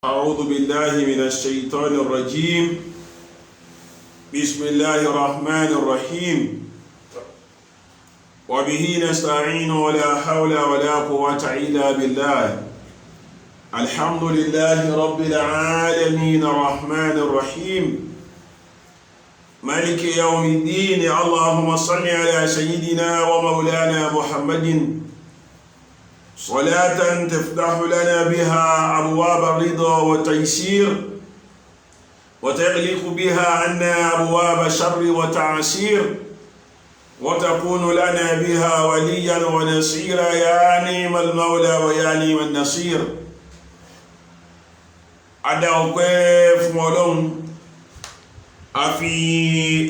أعوذ بالله من الشيطان الرجيم. بسم الله الرحمن الرحيم. وبه نستعين ولا حول ولا قوة إلا بالله. الحمد لله رب العالمين الرحمن الرحيم مالك يوم الدين. اللهم صل على سيدنا ومولانا محمد صلاة تفتح لنا بها أبواب الرضا والتيسير وتغلق بها عنا أبواب الشر والتعسير وتكون لنا بها وليا ونصيرا يا نعم المولى ويا نعم النصير. Adáwọ̀pẹ́ fún Ọlọ́run, a fi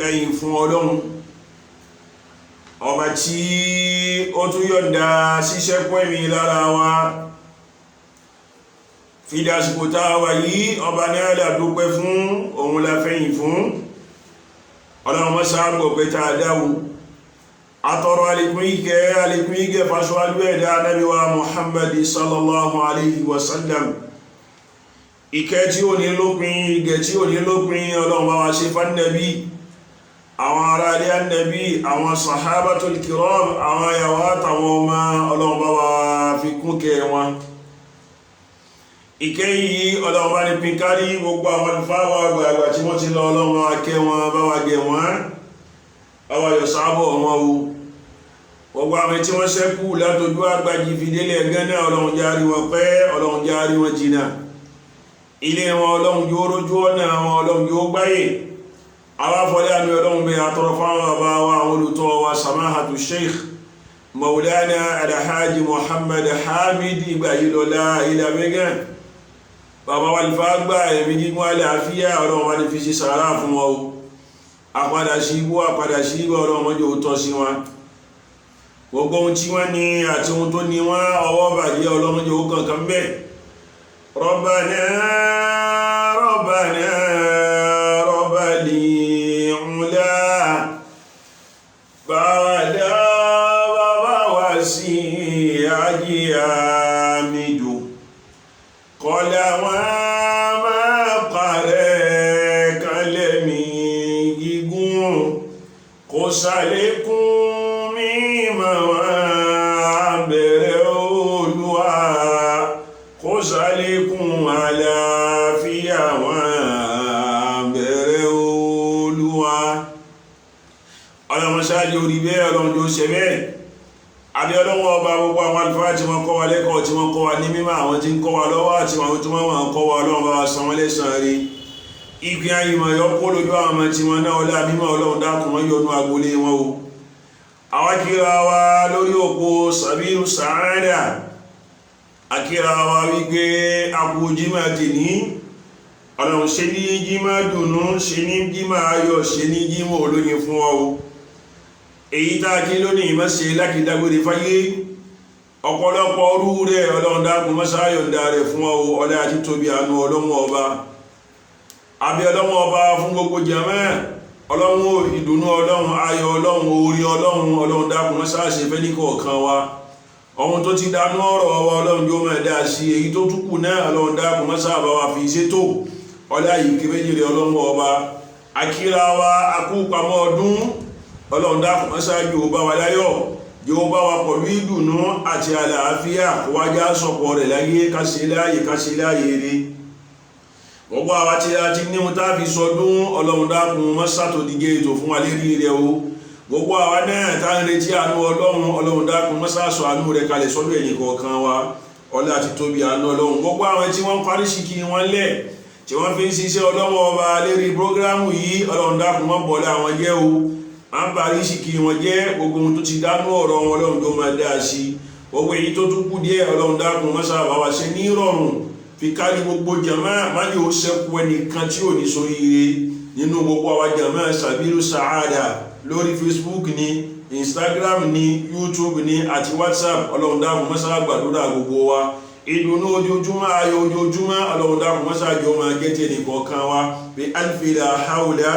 ẹ̀yìn fún Ọlọ́run, ọba tí ó tún yọ̀ǹda ṣíṣẹ́kù ẹ̀mí lára wa fi dásìkò táwà yìí. Ọba ní àdúpẹ́ fún òun la fẹ́yìn fún. Ọlọ́run mọ́ sáàgbọ̀ pé ta dáwò àtọrọ alékún ìgẹ́ fásíwájú ẹ̀dá Ànábì wa Muhammad sallallahu alaihi wasallam. Ìkẹ́ tí ó ní lópin, ìgẹ̀ tí ó ní lópin, Ọlọ́run bá wa ṣe fánàbí, àwọn ará ilé Ànábì, àwọn sahabatul kiram, àwọn àyàwó àtàwọn ọmọ, Ọlọ́run bá wa fi kún kẹ́ wọn. Ìkẹ́ yìí Ọlọ́run bá ní pín kárí gbogbo àwọn ìfáwà àgbààgbà tí wọ́n ti lọ. Ọlọ́run bá wa kẹ́ wọn, bá wa gẹ̀ wọ́n, bá wa yọ sábọ̀ wọn o. Gbogbo àwọn tí wọ́n ṣẹ́kù látojú àgbàjì fìdílẹ̀ gánà, Ọlọ́run járí wọn pẹ́, Ọlọ́run járí wọn jìnà. Ilé wọn Ọlọ́run yóò rójú ọ̀nà àwọn, Ọlọ́run yóò gbáyé. Àwọn afọ́lẹ́ àmì Ọlọ́run bẹ àtọrọ fáwọn bàbá wa, àwọn olùtọ́ wa, samahatu sheikh maulana alhaji Muhammad Hamid Ìgbàyílọ́lá Ìlàmẹ́gàn. Bàbá wa lìfà gbà ẹ̀mí gígùn àlàáfíà, Ọlọ́run wá ní fi sí sàárà fún wọn o. Àpadà sí ibú Ọlọ́run mọ́jọ òótọ́ sí wọn. Gbogbo ohun tí wọ́n ní àti ohun tó ní wọ́n ọwọ́ bàjẹ́, Ọlọ́run mọ́jọ ó kankan bẹ́ẹ̀. Rabbana bàdá bàbá wá sí àjí àmìjò kọlá wọn máa parẹ́ kalẹ̀ mi gígùn kò sàlékún mímọ̀ wọn àbẹ̀rẹ̀ Olúwa kò sàlékún àlàáfíà wọn àbẹ̀rẹ̀ Olúwa. Ọlọ́run ṣáájú orí bẹ́ẹ̀, Ọlọ́run tó ṣe bẹ́ẹ̀. Àbí Ọlọ́run ọba gbogbo àwọn àlùfáà tí wọ́n kọ́ wa lẹ́kọ̀ọ́, tí wọ́n kọ́ wa ní mímọ̀, àwọn tí ń kọ́ wa lọ́wọ́ àti àwọn tí wọ́n kọ́ wa, Ọlọ́run bá wa san wọ́n lẹ́san rí. Ìgbìn ayìmọ̀ yọ kó lójú àwọn ọmọ tí wọ́n náà ọlá mímọ̀, Ọlọ́run dákun wọ́n yọnu agbolé wọn o. Àwa kíra wa lórí òpó Sabilu Sa'ada, akíra wa wípé akú jímà tèní. Ọlọ́run ṣe ní jímà dùnú, ṣe ní jímà ayọ̀, ṣe ní jímà olóyin fún ọ o. Èyí tá kí lónìí má ṣe lákìdágbére fáyé, ọ̀pọ̀lọpọ̀ orú rẹ̀ Ọlọ́run dákun mọ́sá yọ̀ǹda rẹ̀ fún ọ ọlá àti tóbi àánú Ọlọ́run ọba. Àbí Ọlọ́run ọba fún gbogbo jàmáà, Ọlọ́run ìdùnnú Ọlọ́run, ayọ̀ Ọlọ́run, orí Ọlọ́run dákun mọ́sá ṣe fẹ́ ní kọ̀ọ̀kan wa. Ohun tó ti dánú ọ̀rọ̀ wa Ọlọ́run yóò máa dá sí, èyí tó túkù náà Ọlọ́run dákun mọ́sá bá wa fi ṣètò ọlá yìí kí méjì rẹ̀ Ọlọ́run ọba. Akíra wa akúpamọ́ ọdún, Ọlọ́run dákun mọ́sá yóò bá wa láyọ̀, yóò bá wa pọ̀lú ìdùnnú àti àlàáfíà, kó wá já sọ̀pọ̀ rẹ̀ láyé kásí láyé rí. Gbogbo àwa tí a ti ní tá fi sọdún, Ọlọ́run dákun mọ́sá tó dìgé ètò fún wa lérí rẹ̀ o. Gbogbo àwa náà tá ń retí àánú Ọlọ́run dákun mọ́sá sọ àánú rẹ̀ kalẹ̀ sọ́dọ̀ ẹ̀yìn kọ̀ọ̀kan wa, ọlá àti tóbi àánú Ọlọ́run. Gbogbo àwọn tí wọ́n parí sí kí wọ́n lẹ̀, tí wọ́n fi ń ṣiṣẹ́ Ọlọ́run ọba lérí prógrámù yìí, Ọlọ́run dákun mọ́ bọ̀lá àwọn jẹ́ o. A ń parí sí kí wọ́n jẹ́ gbogbo ohun tó ti dánú ọ̀rọ̀ wọn, Ọlọ́run tó máa dá sí. Gbogbo èyí tó tún kú díẹ̀, Ọlọ́run dákun mọ́sá bá wa ṣe ní ìrọ̀rùn, fi kárí gbogbo jàmáà, má ní ó ṣẹ́kù ẹnìkan tí ò ní ṣoríire nínú gbogbo àwa jàmáà Sabilu Sa'ada lórí Facebook ní, Instagram ní, YouTube ní àti WhatsApp. Ọlọ́run dákun mọ́sá gbàdúrà gbogbo wa. Ìdùnnú ojoojúmọ́, ayọ̀ ojoojúmọ́, Ọlọ́run dákun mọ́sá jọ máa gẹ́tẹ̀ nìkọ̀ọ̀kan wa bí alfi la hawla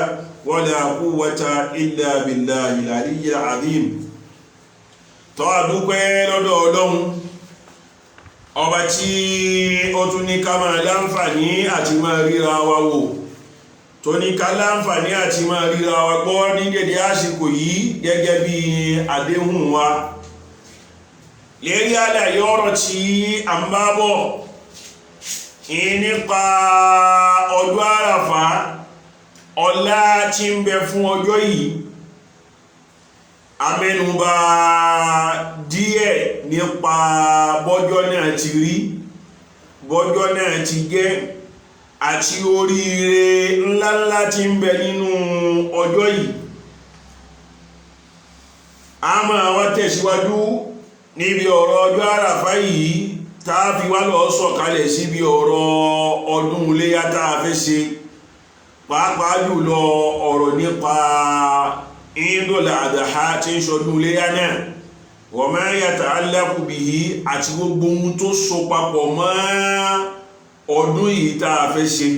wala quwwata illa billahi al-aliyyil azim. Tó a dúpẹ́ lọ́dọ̀ Ọlọ́run ọba tí ó tún ní ká máa láǹfààní àti máa ríra wa wò tó ní ká láǹfààní àti máa ríra wa gbọ́ ní dédé àsìkò yìí gẹ́gẹ́ bí àdéhùn wa lérí àlàyé ọ̀rọ̀ tí a ń bá bọ̀ nípa ọjọ́ àràfá ọlá tí ń bẹ fún ọjọ́ yìí amẹ́nubà díẹ̀ nípa bọ́jọ́ náà ti rí bọ́jọ́ náà ti jẹ́ àti oríire ńláńlá tí ń bẹ nínú ọjọ́ yìí a máa wá tẹ̀síwájú níbi ọ̀rọ̀ ọjọ́ àràfá yìí tá a fi wá lọ sọ̀kalẹ̀ síbi ọ̀rọ̀ ọdún iléyá tá a fẹ́ ṣe pàápàá jùlọ ọ̀rọ̀ nípa Eidul Adha tí ń ṣọdún iléyá náà wa ma yata'allaqu bihi àti gbogbo ohun tó so papọ̀ mọ́ ọdún yìí tá a fẹ́ ṣe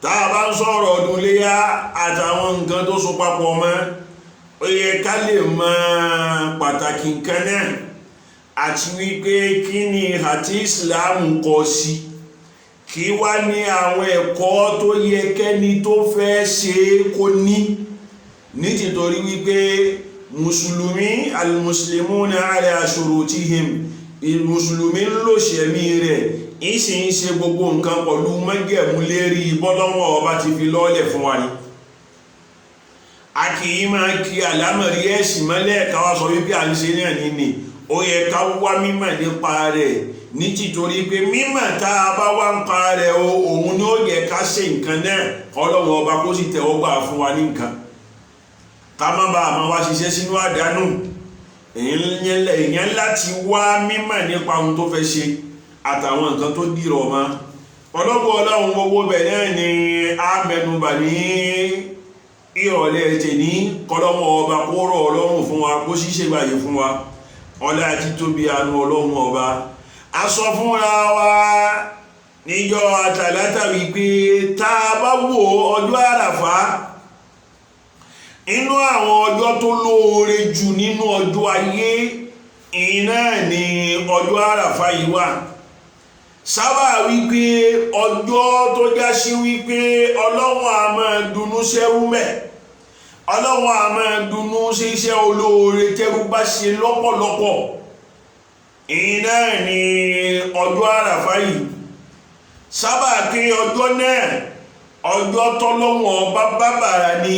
tá a bá ń sọ̀rọ̀ ọdún iléyá àtàwọn nǹkan tó so papọ̀ mọ́ ó yẹ ká lè mọ pàtàkì nǹkan náà àti wípé kí ni àti Islam kọ sí kí wá ní àwọn ẹ̀kọ́ tó yẹ kẹ́ni tó fẹ́ ṣe kó ní nítorí wípé mùsùlùmí al-muslimuna ala shurutihim mùsùlùmí ń lò ṣẹ̀mí rẹ̀ ìsì ń ṣe gbogbo nǹkan pẹ̀lú májẹ̀mú lérí bọ́lọ́wọ́ ọba ti fi lọ́lẹ̀ fún wa ni a kì í máa kí àlámọ̀rí ẹ̀sìn mọ́lẹ̀ káwá sọ wípé à ń ṣe náà nínú ó yẹ ká wá mímọ̀ nípa rẹ̀ nítorí pé mímọ̀ tá a bá wá ń pa rẹ̀ òun ni ó yẹ ká ṣe nǹkan náà ọlọ́wọ́ ọba kó sì tẹ̀wọ́ gbà fún wa ní nǹkan ká má bàa máa wá ṣiṣẹ́ sínú àdánù èèyàn láti wá mímọ̀ nípa ohun tó fẹ́ ṣe àtàwọn nǹkan tó dìrọ̀ mọ́ ọlọ́gbọ́ ọlọ́run gbogbo bẹ̀ náà ni a mẹ́nubà ní ìrọ̀lẹ́ tèní kọ́lọ́mọ ọba kó rọ̀ ọlọ́run fún wa kó ṣíṣe gbàyè fún wa ọlá àti tóbi àánú ọlọ́run ọba a sọ fúnra wa níjọ́ àtàlátà wípé tá a bá wo ọjọ́ àràfá inú àwọn ọjọ́ tó lóore jù nínú ọjọ́ ayé iná ni ọjọ́ àràfá yìí wà sábà wípé ọjọ́ tó já sí wípé ọlọ́run a máa dunú sẹ́rú mẹ́ ọlọ́run a máa dunú sí iṣẹ́ olóore tẹ́rú bá ṣe lọ́pọ̀lọpọ̀ iná ni ọjọ́ àràfá yìí sábà kí ọjọ́ náà ọjọ́ tọ́lọ́run ọba bàbàrà ni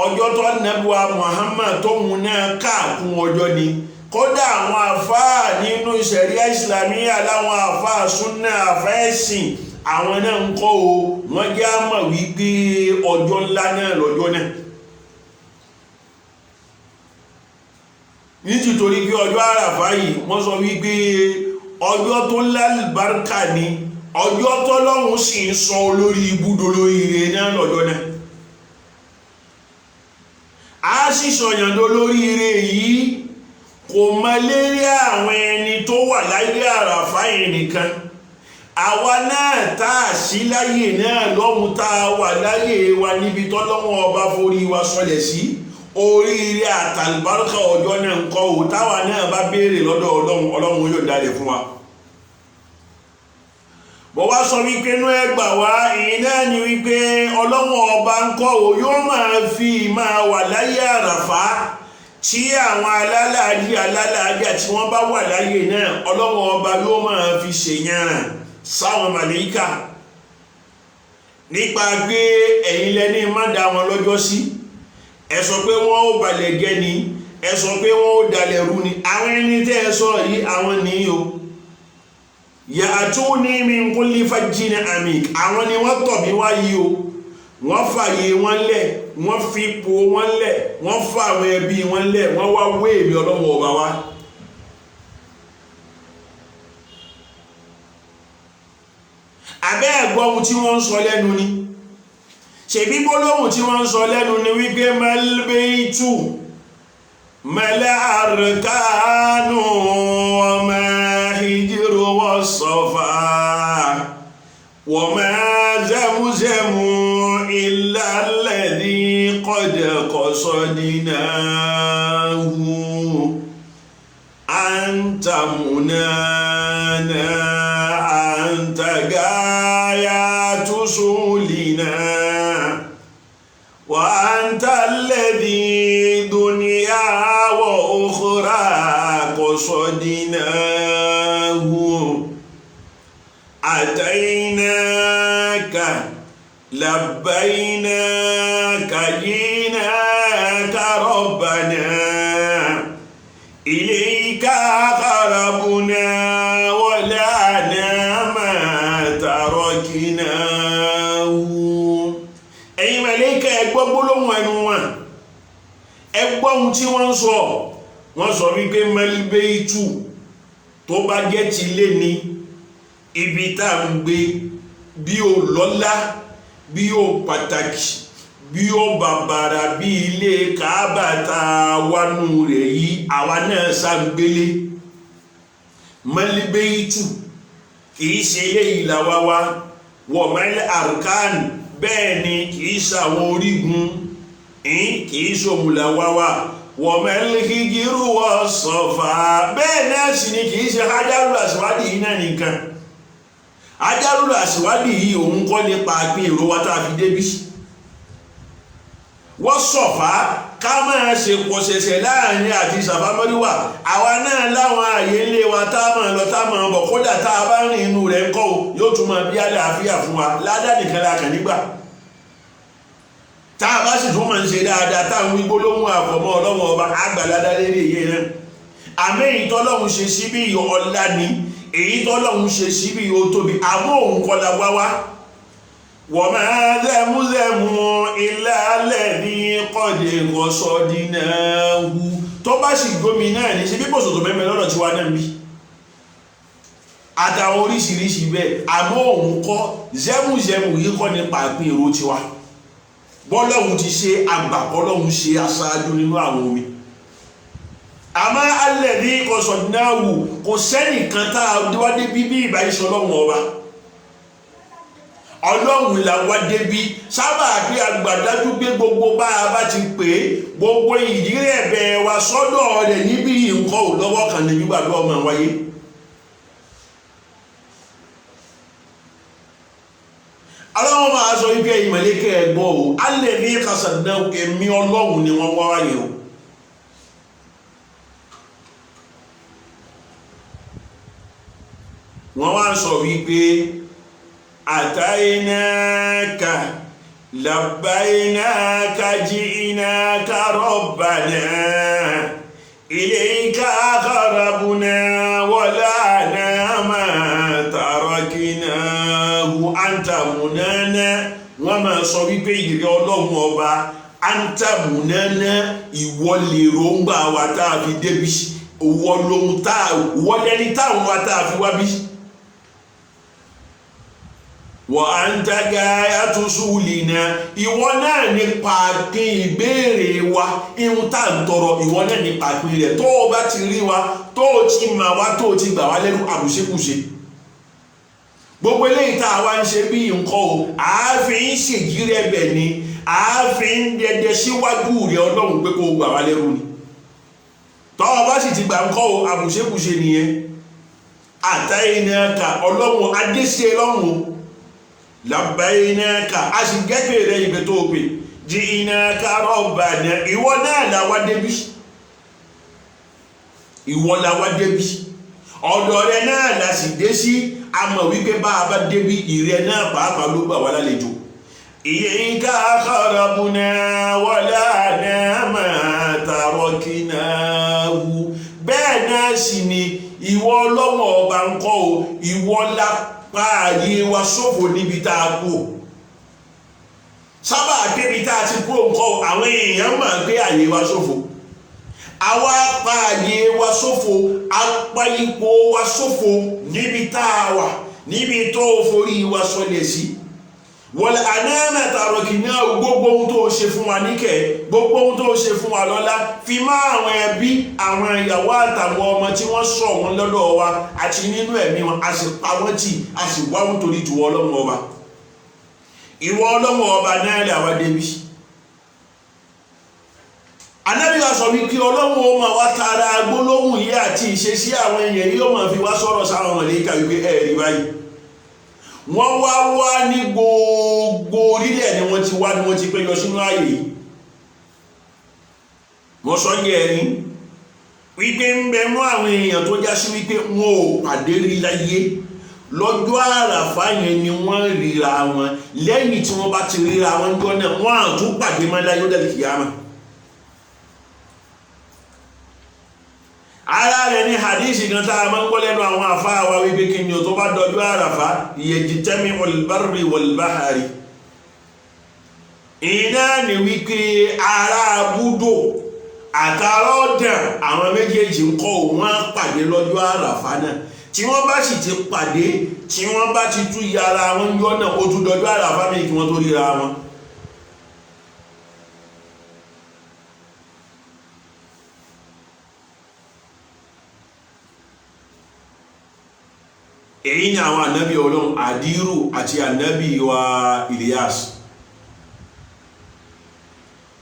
ọjọ́ tó nẹ́bùwà Muhammad tóhun náà káàkún ọjọ́ ni kódà àwọn àfáà nínú ìṣẹ̀ríà Islamiyya láwọn àfáà súnnà àfẹ́ẹ̀sìn àwọn náà ń kọ́ o wọ́n jẹ́ àmọ̀ wípé ọjọ́ ńlá náà lọ́jọ́ náà nítorí pé ọjọ́ àràfá yìí wọ́n sọ wípé ọjọ́ tó lálùbáríkà ni ọjọ́ tọ́lọ́run sì ń sọ olórí ibùdó lórí ire náà lọ́jọ́ náà a sì sọ̀yàndó lórí ire yìí kò mọ lérí àwọn ẹni tó wà láyé àràfá yìí nìkan àwa náà tá a sí láyé náà lọ́hun tá a wà láyé wa níbi tọ́lọ́wọ́n ọba forí wa sọlẹ̀ sí oríire àtàlùbáríkà ọjọ́ náà ń kọ́ ò táwa náà bá béèrè lọ́dọ̀ ọlọ́run yóò dalẹ̀ fún wa bọ́ wá sọ wípé inú ẹgbà wá èyí náà ni wípé ọlọ́run ọba ń kọ́ ò yóò máa fi máa wà láyé àràfá tí àwọn alálàájá tí wọ́n bá wà láyé náà ọlọ́run ọba yóò máa fi ṣèyànràn sáwọn màlẹ́kà nípa pé ẹ̀yin lẹ́ni má dá wọn lọ́jọ́ sí ẹ sọ pé wọ́n ó balẹ̀ jẹ́ ni ẹ sọ pé wọ́n ó dalẹ̀ rú ni àwọn ẹni tẹ́ ẹ sọ yìí àwọn nìyí o ya'tuni min kulli fajjin amik àwọn ni wọ́n tọ̀ mí wá yìí o wọ́n fàyè wọn lẹ̀ wọ́n fi ipò wọn lẹ̀ wọ́n fà àwọn ẹbí wọn lẹ̀ wọ́n wá wé èmi ọlọ́wọ́ ọba wa abẹ́ ẹ̀gbọ́n ohun tí wọ́n ń sọ lẹ́nu ni ṣèbí gbólóhùn tí wọ́n ń sọ lẹ́nu ni wípé malbeitu mala arkanu wa ma hijiru wa safa wa ma zamzamu illa alladhi qad qasadnahu أنت منانا أنت غاية سولنا وأنت الذي دنيا وأخرى قصدناه أتيناك لبيناك جيناك ربنا إليك قربنا ولا نام تركناه. ẹ̀yin màláíkà ẹ gbọ́ gbólóhùn ẹnu wọn, ẹ gbọ́ ohun tí wọ́n sọ. wọ́n sọ wípé malbeitu tó bá jẹ́ ti lé ní ibi tá ń gbé, bí ó lọ́lá, bí ó pàtàkì, bí ó bàbàrà, bí ilé Káàbà tá wánú rẹ̀ yìí àwa náà sàgbélé. malbeitu kìí ṣe ilé ìlàwáwá wọ̀mẹ́l arkan, bẹ́ẹ̀ ni kìí ṣàwọn orígun, kìí ṣòmùlàwáwá wọ̀mẹ́l hijiru wọ sọ̀fà, bẹ́ẹ̀ náà sì ni kìí ṣe Hajarul Aswadi yìí náà nìkan. Hajarul Aswadi yìí òun kọ́ nípa pín èrò wa tá a fi débí. wọ́n sọ̀fà ká máa ṣe pọ̀ṣẹ̀ṣẹ̀ láàrin àti Sàfà Márúwà, àwa náà láwọn ààyè ilé wa tá a máa lọ tá a máa bọ̀, kódà tá a bá rìn inú rẹ̀ ńkọ́ o yóò tún máa bí àlàáfíà fún wa. ládàá nìkan la kàn nígbà tá a bá sì tún máa ń ṣe dáadáa táwọn gbólóhùn àfọ̀mọ́ Ọlọ́run ọba àgbàládá lérí èyí náà. àmì èyí tọ́lọ́run ṣe síbí ọlá ni, èyí tọ́lọ́run ṣe síbí ó tóbi, àmọ́ òun kọ́ la wá wá. وما ذمذم إلا الذي قد قصدناه. tó bá sì gómìnà ní ṣe bí pòsòtò mẹ́mẹ́ lọ́dọ̀ tí wá náà bí àtàwọn oríṣiríṣi bẹ́ẹ̀, àmọ́ òun kọ́ zẹ́mùzẹ́mù yìí kọ́ nípa àpín èrò tiwa. bọ́lọ́hun ti ṣe àgbà, bọ́lọ́hun ṣe aṣáájú nínú àwọn omi. àmọ́ alladhi qasodnahu, kò sẹ́nìkan tá a wádé bíbí ìbáyìí Ọlọ́run ọba. Ọlọ́run là wá débi sábà pé àgbàdájú pé gbogbo bá a bá ti pè é, gbogbo ìdílé ẹ̀bẹ̀ wa sọ́dọ̀ rẹ̀ níbi nǹkan ò lọ́wọ́ kan ní gbígbàgbọ́ ọmọ wáyé. Ọlọ́run máa sọ wípé ìmọ̀lẹ́kẹ́ ẹ̀gbọ́ o, alladhi qasadnahu, èmi Ọlọ́run ni wọ́n wá wáyé o. wọ́n wá sọ wípé أتيناك لبيناك جئناك ربنا إليك أقربنا ولا نام تركناه أنت منانا. wọ́n máa sọ wípé ìrẹ́ Ọlọ́run ọba أنت منانا, ìwọ lèròǹgbà wa tá a fi débi, ìwọ lẹ́ni táwọn wa tá a fi wá bí. wa anta gayatu sulina, ìwọ náà ní pàápín ìbéèrè wa, ihun tá ń tọrọ ìwọ náà ní pàápín rẹ̀. tó o bá ti rí wa, tó o ti mà wá, tó o ti gbà wá lẹ́nu àbùṣekùṣe. gbogbo eléyìí tá a wá ń ṣe bí nǹkan o, àáfin ṣèjì rẹ̀ bẹ̀ ni, àáfin dẹdẹ síwájú rẹ̀ Ọlọ́run pé kó o gbà wá lẹ́rú ni. tó o bá sì ti gbà nǹkan o, àbùṣekùṣe nìyẹn. àtàyìnàkà Ọlọ́run adéṣe lọ́run labbaynaka, a sì gẹ́gẹ́ rẹ̀ ìgbẹ́ tó pè, ji'naka rabbana, ìwọ náà làwá débí, ìwọ làwá débí, ọ̀dọ̀ rẹ̀ náà là sì dé sí. a mọ̀ wípé bá a bá débí ìrẹ́ náà pàápàá ló gbà wá lálejò. ilayka qarabna wala nama taraknahu, bẹ́ẹ̀ náà sì ni ìwọ Ọlọ́run ọba ń kọ́ o, ìwọ la ààyè wa ṣòfò níbi tá a kú. sábà débi tá a ti kú nǹkan àwọn èèyàn máa gbé ààyè wa ṣòfò. àwa pa ààyè wa ṣòfò, apá ipò wa ṣòfò níbi tá a wà, níbi tó forí wa sọlẹ̀ sí. wal anama tarakna, gbogbo ohun tó ṣe fún wa níkẹ́, gbogbo ohun tó ṣe fún wa lọ́lá, fi má àwọn ẹbí, àwọn ìyàwó àtàwọn ọmọ tí wọ́n sọ wọn lọ́dọ̀ wa àti nínú ẹ̀mí wọn, a sì pa wọ́n tì, a sì wá wọn torí ju Ọlọ́run ọba. ìwọ Ọlọ́run ọba náà lè àwa débi. Ànábì wa sọ wípé Ọlọ́run ó máa wá tara gbólóhùn yìí àti ìṣesí àwọn èèyàn yóò máa fi wá sọ̀rọ̀ sáwọn màláíkà wípé ẹ̀rí báyìí wọ́n wá ní gbogbo orílẹ̀ ni wọ́n ti wá ní wọ́n ti péjọ sínú ààyè yìí wọ́n sọ ní ẹ̀rí wípé ń bẹ mú àwọn èèyàn tó já sí wípé wọn ò pàdé rí láyé lọ́jọ́ àràfá yẹn ni wọ́n ríra wọn lẹ́yìn tí wọ́n bá ti ríra wọn jọ náà wọ́n á tún pàdé mọ́ láyé ó dẹ̀ kìyàmá. ara rẹ̀ ní hadisi kan tá a máa ń gbọ́ lẹ́nu àwọn àfáà wa wípé kí ni o tó bá dọjọ́ àràfá yajtami al-barri wal-bahari iná ni wípé ara abúdó àtàrà ọ̀dà àwọn méjèèjì ń kọ́ wọn pàdé lọ́jọ́ àràfá náà tí wọ́n bá sì ti pàdé tí wọ́n bá ti tú yàrá wọn yọ náà ó tún dọjọ́ àràfá mi kí wọ́n tó ríra wọn. èyí ni àwọn ànábì Ọlọ́run àdírù àti ànábì wa Ilyas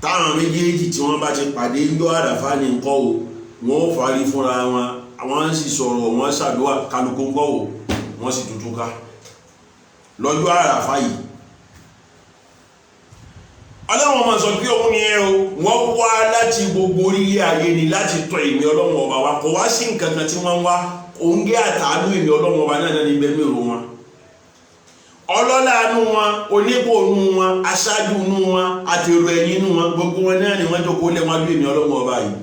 táwọn méjèèjì tí wọ́n bá ti pàdé lọ́jọ́ àràfá ní ńkọ́ o wọ́n fàárí fúnra wọn àwọn sì sọ̀rọ̀ wọ́n ṣàdúrà kálukú ńkọ́ o wọ́n sì tútù ká lọ́jọ́ àràfá yìí. Ọlọ́run máa sọ pé òun ni ẹ o wọ́n wá láti gbogbo orílẹ̀ ayé ni láti tọ̀ èmi Ọlọ́run ọba wa kò wá sí nǹkan kan tí wọ́n wá òǹgé àtàánú èmi Ọlọ́run ọba náà ní bẹ́ẹ̀ mẹ́rọ wọn ọlọ́láàánú wọn onígbòónú wọn aṣáájú inú wọn àtèrò ẹ̀yìn inú wọn gbogbo wọn náà ni wọ́n jókòó lẹ́wọ́n bí èmi Ọlọ́run ọba yìí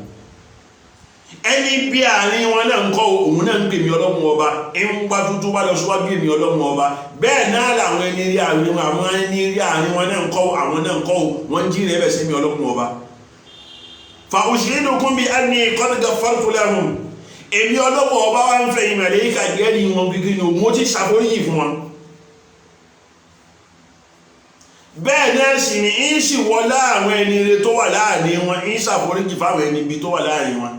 ẹni bí àárín wọn náà ń kọ́ òun náà ń pè mí Ọlọ́run ọba ń wá tuntun wá lọ síwájú èmi Ọlọ́run ọba bẹ́ẹ̀ náà làwọn ẹni rí àárín wọn àwọn ẹni rí àárín wọn náà ń kọ́ àwọn náà ń kọ́ wọn ń jíire ẹbẹ̀ sí mi Ọlọ́run ọba fa ushidukum bi anni qad ghafartu lahum èmi Ọlọ́run ọba wá ń fẹ́ ìmàlẹ́yìká gẹ́ẹ̀lì wọn gígí ni mo ti ṣàforíjì fún wọn bẹ́ẹ̀ náà sì ni ń sì wọlá àwọn ẹni rere tó wà láàrin wọn ń ṣàforíjì fáwọn ẹni ibi tó wà láàrin wọn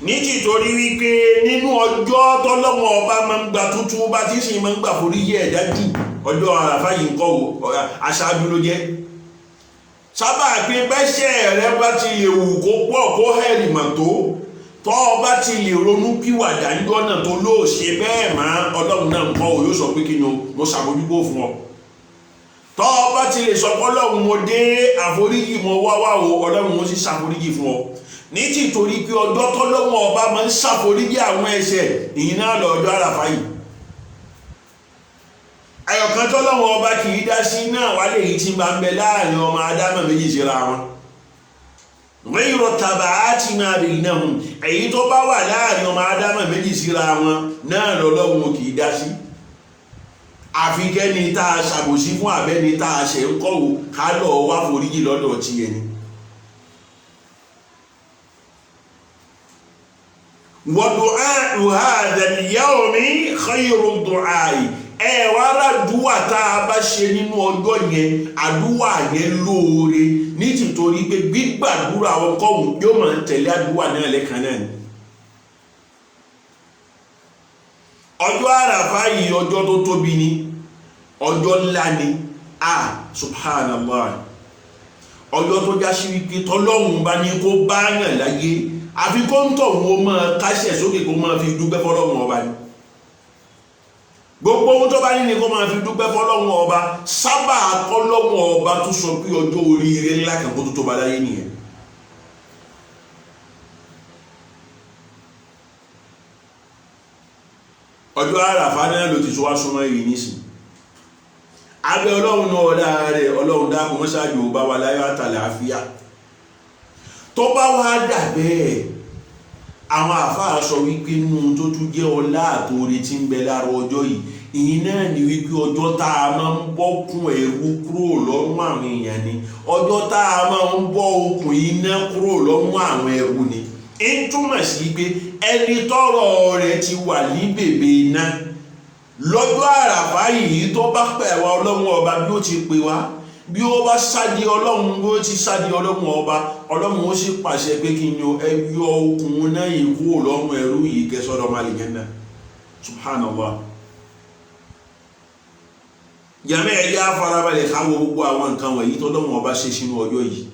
ní tìtorí wípé nínú ọjọ́ tọ́lọ́run ọba máa ń gba tútú bá tí sì máa ń gbà foríjì ẹ̀dá jù ọjọ́ àràfá yìí ń kọ́ aṣáájú ló jẹ́ sábà pé bẹ́ṣẹ̀ rẹ bá ti lè wù kó pọ̀ kó hẹ̀rì mà tó tọ́ ọba ti lè ronú pìwàdà ńjọ́ náà tó lóò ṣe bẹ́ẹ̀ máa Ọlọ́run náà ń kọ́ yóò sọ pé kí ni mo ṣàbójúgbò fún ọ tọ́ ọba ti lè sọ pé Ọlọ́run mo dé àforíjì mo wá o Ọlọ́run mo sì ṣàforíjì fún ọ ní tìtorí pé ọjọ́ tọ́lọ́run ọba máa ń ṣàforíjì àwọn ẹ̀ṣẹ̀ ìyìn náà lọ ọjọ́ àràfá yìí ayọ̀kan tọ́lọ́run ọba kì í dá sí náà wá lè yí tí máa ń bẹ láàrin ọmọ Ádámà méjì síra wọn ghayru taba'atina bainahum èyí tó bá wà láàrin ọmọ Ádámà méjì síra wọn náà lọ́lọ́run kì í dá sí àfi kẹ́ni tá a ṣàbòsí fún àbẹ́ni tá a ṣe ń kọ́wò ká lọ wá foríjì lọ́dọ̀ ti ẹni. wa du'a'u hadha al-yawmi khayru du'a'i ẹ wá ràdúwà tá a bá ṣe nínú ọjọ́ yẹn àdúwà yẹn lóore ní tìtorí pé gbígbàdúrà ọkọ̀hún yóò máa ń tẹ̀lé àdúwà náà lẹ́kan náà ni. ọjọ́ àràfá yìí ọjọ́ tó tóbi ni ọjọ́ ńlá ni subhanallah ọjọ́ tó já sí wípé tọ́lọ́hun bá ní kó bá yàn láyé àfi kó ń tọ̀ wọ́n máa káṣẹ̀ sókè kó máa fi dúpẹ́ fọ́lọ́hun ọba ni gbogbo ohun tó bá ní ni kó máa fi dúpẹ́ fọ́lọ́hun ọba sábà kọ́lọ́hun ọba tó sọ pé ọjọ́ oríire ńlá kan kó tó bá láyé nìyẹn. ọjọ́ àràfá náà ló ti sọ wá súnmọ́ yìí nísìn abẹ́ Ọlọ́run náà ọ̀dá rẹ̀ Ọlọ́run dákun mọ́sáàjò bá wà láyọ̀ àtàlàáfíà tó bá wá dà bẹ́ẹ̀ àwọn àfáà sọ wípé nínú tó tún jẹ́ ọlá àtòrè tí ń bẹ lára ọjọ́ yìí ìyìn náà ni wípé ọjọ́ tá a máa ń bọ́kùn ẹ̀rú kúrò lọ́rùn àwọn èèyàn ni ọjọ́ tá a máa ń bọ́ okùn iná kúrò lọ́rùn àwọn ẹrú ni ń túmọ̀ sí pé ẹni tọ́rọ̀ rẹ̀ ti wà ní bèbè iná lọ́jọ́ àràfá yìí tó bá pẹ̀ wá Ọlọ́run ọba bí ó ti pè wá bí ó bá sádi Ọlọ́run bó ti sádi Ọlọ́run ọba Ọlọ́run ó sì pàṣẹ pé kí ni ẹ yọ okùn náà yìí kúrò lọ́rùn ẹrú yìí kẹsọ́dọ̀ máa lè jẹ́nà subhanallah. jàmẹ́ ẹ̀yà farabalẹ̀ káwọ gbogbo àwọn nǹkan wọ̀nyí tó Ọlọ́run ọba ṣe sínú ọjọ́ yìí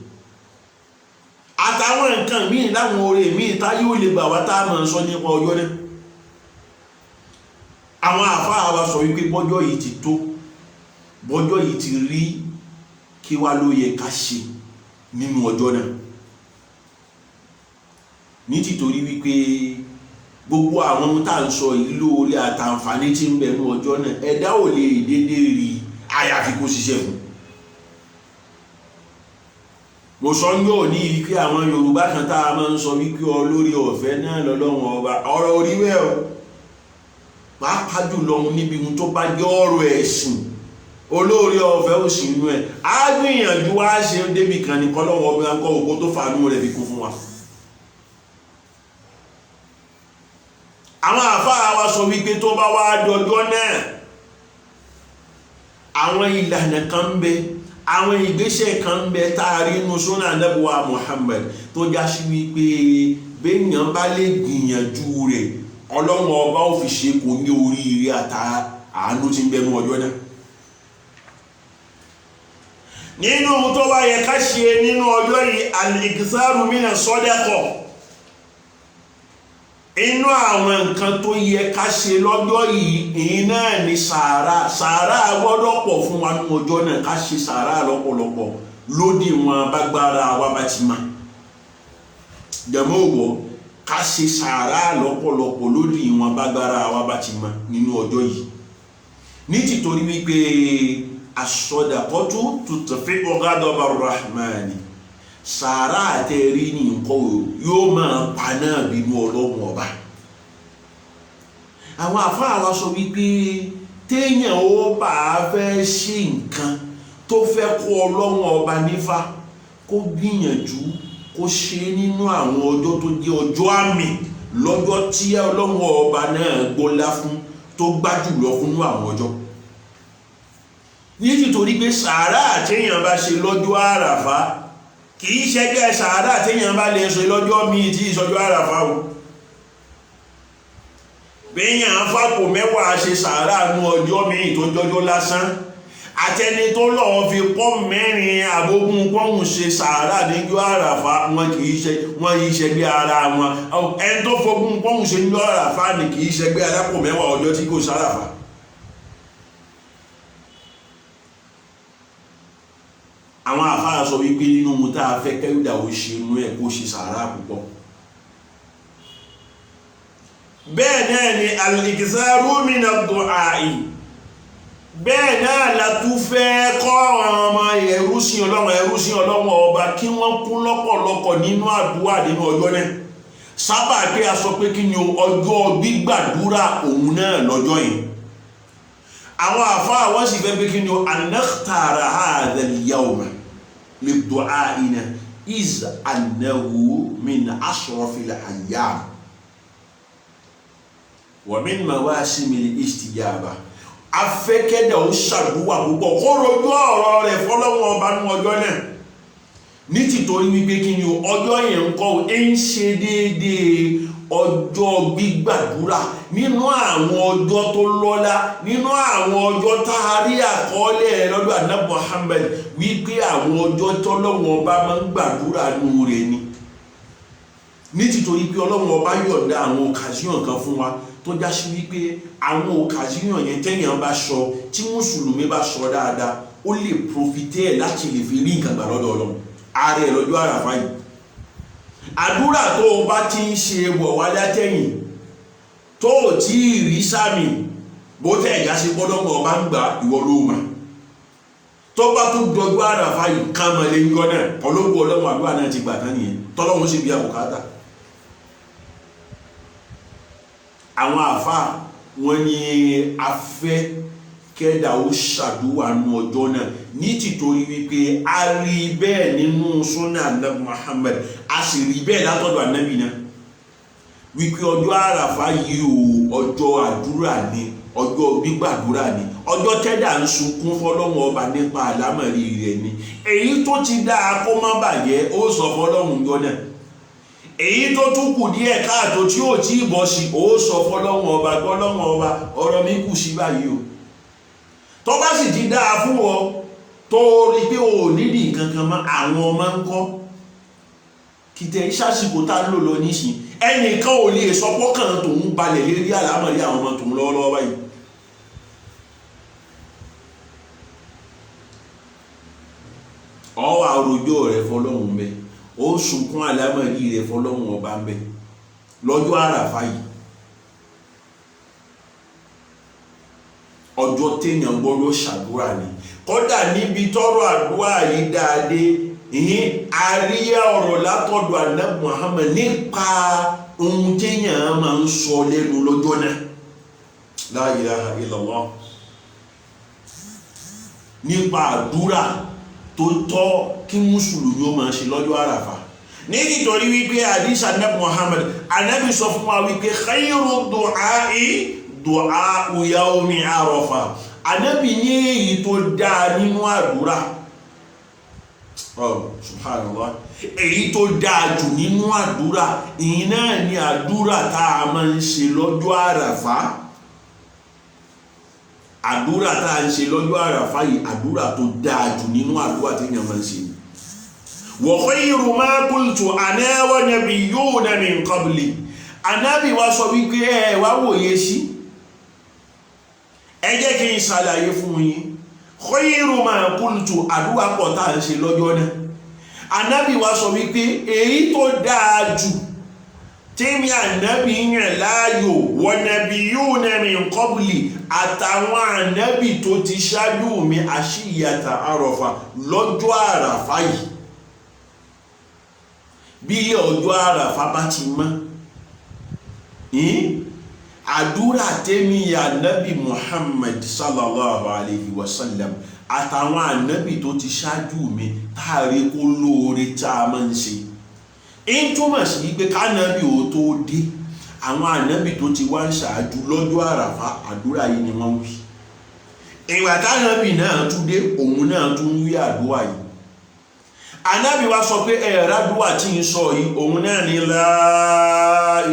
a àtàwọn nǹkan míì láwọn oore míì tá yóò lè gbà wá tá a máa sọ nípa ọjọ́ náà. àwọn àfáà wa sọ wípé bọ́jọ́ yìí ti tó, bọ́jọ́ yìí ti rí, kí wá ló yẹ ká ṣe nínú ọjọ́ náà. ní tìtorí wípé gbogbo àwọn ohun tá à ń sọ yìí lóore àtàǹfààní tí ń bẹ nínú ọjọ́ náà ẹ̀dá ò lè dédé rí àyàfi kó ṣiṣẹ́ fún. mo sọ ń yóò ní wípé àwọn Yorùbá kan tá a máa ń sọ wípé olórí ọ̀fẹ́ náà lọ́lọ́run ọba, ọ̀rọ̀ orí bẹ́ẹ̀ o. pàápàá jùlọ níbi ohun tó bá jẹ́ ọ̀rọ̀ ẹ̀sìn, olórí ọ̀fẹ́ ò sí inú ẹ̀. á gbìyànjú wá ṣe débi kan ní kọ́lọ́wọ́ ọba ń kọ́ òkú tó fàánú rẹ̀ fi kún fún wa. àwọn àfáà wa sọ wípé tó bá wá dọjọ́ náà, àwọn ìlànà kan ń bẹ, àwọn ìgbésẹ̀ kan ń bẹ tá a rí inú súnà Ànábì wa Muhammad tó já sí wípé béèyàn bá lè gbìyànjú rẹ̀ Ọlọ́run ọba ò fi ṣe kò ní oríire àánú tí ń bẹnu ọjọ́ náà. nínú tó bá yẹ ká ṣe nínú ọjọ́ yìí al-iktharu mina sadaqa. inú àwọn nǹkan tó yẹ ká ṣe lọ́jọ́ yìí náà ni sàárà gbọ́dọ̀ pọ̀ fún wa nínú ọjọ́ náà. ká ṣe sàárà lọ́pọ̀lọpọ̀ lódì wọn bágbára wa bá ti máa jẹmọ́ òwò. ká ṣe sàárà lọ́pọ̀lọpọ̀ lódì wọn bágbára wa bá ti máa nínú ọjọ́ yìí. ní tìtorí wípé as-sadaqatu tutfi'u ghadaba ar-rahmani. sàárà àtẹ̀rí ní nǹkan yóò máa pa náà bínú Ọlọ́run ọba. àwọn àfáà wa sọ wípé téèyàn ó bá fẹ́ ṣe nǹkan tó fẹ́ kó Ọlọ́run ọba nífà, kó gbìyànjú kó ṣe nínú àwọn ọjọ́ tó jẹ́ ọjọ́ àmì, lọ́jọ́ tí Ọlọ́run ọba náà gbọ́lá fún, tó gbájúlọ fún àwọn ọjọ́. nítorí pé sàárà téèyàn bá ṣe lọ́jọ́ àràfá kìí ṣẹgbẹ́ sàárà téèyàn bá lè ṣe lọ́jọ́ míì tí ìṣọjọ́ àràfá o. béèyàn fàpò mẹ́wàá ṣe sàárà nú ọjọ́ míì tó jọjọ́ lásán, àtẹni tó lọ́ọ́ fi pọ́ mẹ́rin àbógún pọ́hùn ṣe sàárà níjọ́ àràfá, wọn yìí ṣẹgbẹ́ ara wọn. ẹni tó fogún pọ́hùn ṣe níjọ́ àràfá ni kìí ṣẹgbẹ́ alápò mẹ́wàá ọjọ́ tí kò sàràfá. àwọn àfáà sọ wípé nínú mu tá a fẹ́ kẹ́rùdà ó ṣe inú ẹ̀ kó ṣe sàárà púpọ̀. bẹ́ẹ̀ náà ni al-iktharu mina ad-du'a'i. bẹ́ẹ̀ náà la tún fẹ́ kọ́ ọmọ ẹrúsìn Ọlọ́run ọba kí wọ́n kún lọ́pọ̀lọpọ̀ nínú àdúrà nínú ọjọ́ náà. sábà pé a sọ pé kí ni ọjọ́ gbígbàdúrà òun náà lọ́jọ́ yìí. àwọn àfáà wọ́n sì fẹ́ pé kí ni an nakhtara hadha al-yawma li-du'a'ina iz annahu min ashrafil ayyam wa min mawasimil istijaba. afẹ́kẹ́dà ó ṣàdúwà púpọ̀ kó rojú ọ̀rọ̀ rẹ̀ fọ́lọ́wọ́n ọba nú ọjọ́ náà. ní tìtorí wípé kí ni ọjọ́ yẹn ń kọ́ ń ṣe déédéé ọjọ́ gbígbàdúrà nínú àwọn ọjọ́ tó lọ́lá, nínú àwọn ọjọ́ tá a rí àkọọ́lẹ̀ lọ́dọ̀ Ànábì Muhammad wípé àwọn ọjọ́ tọ́lọ́wọ́n ọba máa ń gbàdúrà nù rẹ̀ ni. ní tìtorí pé Ọlọ́run ọba yọ̀ǹda àwọn occasion kan fún wa tó já sí wípé àwọn occasion yẹn téèyàn bá sọ, tí mùsùlùmí bá sọ dáadáa, ó lè profiter láti lè fi rí nǹkan gbà lọ́dọ̀ Ọlọ́run. ààrẹ lọ́jọ́ àràfá yìí. àdúrà tó o bá ti ń ṣe bọ̀ wálé àtẹ̀yìn tó o tí ì rí sáàmì bó tẹ̀ ẹ̀yà sí gbọ́dọ̀ ọba ń gbà ìwọ ló mà. tó bá tún dọjọ́ àràfá yìí ká mọ̀ lé yọ náà ọlọ́gbọ́ Ọlọ́run àdúrà náà ti gbà tán nìyẹn, tọ́lọ́run sì bí àbùkátà. àwọn àfáà wọn ni afẹ́ kẹ́dà ó ṣàdúwà nú ọjọ́ náà ní tìtorí wípé a rí bẹ́ẹ̀ nínú súnà Ànábì Muhammad, a sì rí bẹ́ẹ̀ látọ̀dọ̀ Ànábì náà wípé ọjọ́ àràfá yìí o ọjọ́ àdúrà ni, ọjọ́ gbígbàdúrà ni, ọjọ́ tẹ́dà ń sunkún fọ́lọ́run ọba nípa àlámọ̀rí rẹ̀ ni. èyí tó ti dáa kó má bàjẹ́ ó sọ fọ́lọ́run jọ náà, èyí tó tún kù díẹ̀ káàtó tí ó tí ì bọ́ sí ó sọ fọ́lọ́run ọba gbọ́lọ́run ọba ọ̀rọ̀ mi kù sí báyìí o. tó bá sì ti dáa fún ọ tó rí pé o nídìí nǹkan kan mọ́, àwọn ọmọ ń kọ́ kìtẹ̀ ìṣàsìkò tá lò lọ nísìn ẹnìkan ò lè sọ pọ́kàn tòun balẹ̀ lérí àlámọ̀rí àwọn ọmọ tòun lọ́wọ́lọ́wọ́ báyìí. ọwọ́ àròjọ rẹ̀ fọlọ́hún bẹ́ ó sunkún àlámọ̀rí rẹ̀ fọlọ́hún ọba ń bẹ lọ́jọ́ àràfà yìí. ọjọ́ téèyàn gbọ́dọ̀ ṣàdúrà ni kódà níbi tọ́rọ̀ àdúrà yìí dáadé àríyá ọ̀rọ̀ látọ̀dọ̀ Ànábì Muhammad nípa ohun téèyàn máa ń sọ lẹ́nu lọ́jọ́ náà la ilaha illallah, nípa àdúrà tó tọ́ kí mùsùlùmí ó máa ṣe lọ́jọ́ àràfà. nítorí wípé àdísà Ànábì Muhammad Ànábì sọ fún wa wípé khayru du'a'i du'a'u yawmi Arafa. Ànábì ní èyí tó dáa nínú àdúrà, subhanallah, èyí tó dáa jù nínú àdúrà ìyìn náà ni àdúrà tá a máa ń ṣe lọ́jọ́ àràfà. àdúrà tá a ń ṣe lọ́jọ́ àràfà yìí àdúrà tó dáa jù nínú àdúrà tí èèyàn máa ń ṣe. wa khayru ma qultu ana wa nabiyyuna min qabli. Ànábì wa sọ wípé ẹ wá wòye sí, ẹ jẹ́ kí n ṣàlàyé fún yín. khayru ma qultu àdúrà pọ̀ tá a ń ṣe lọ́jọ́ náà. Ànábì wa sọ wípé èyí tó dáa jù tèmi Ànábì yàn láàyò wa nabiyyuna min qabli àtàwọn Ànábì tó ti ṣáájú mi àṣìyàtà àrọ̀fà lọ́jọ́ àràfà yìí. bí ọjọ́ àràfà bá ti mọ́ àdúrà tèmi Ànábì Muhammad sallallahu alayhi wa sallam àtàwọn Ànábì tó ti ṣáájú mi táàrí kó lóore tá a máa ń ṣe. ń túmọ̀ sí pé kánábì ò tó dé àwọn Ànábì tó ti wá ń ṣáájú lọ́jọ́ àràfà àdúrà yìí ni wọ́n wí. ìgbà tánábì náà tún dé òun náà tún wí àdúrà yìí. Ànábì wa sọ pé ẹ̀rádúwà tí ń sọ yìí òun náà ni la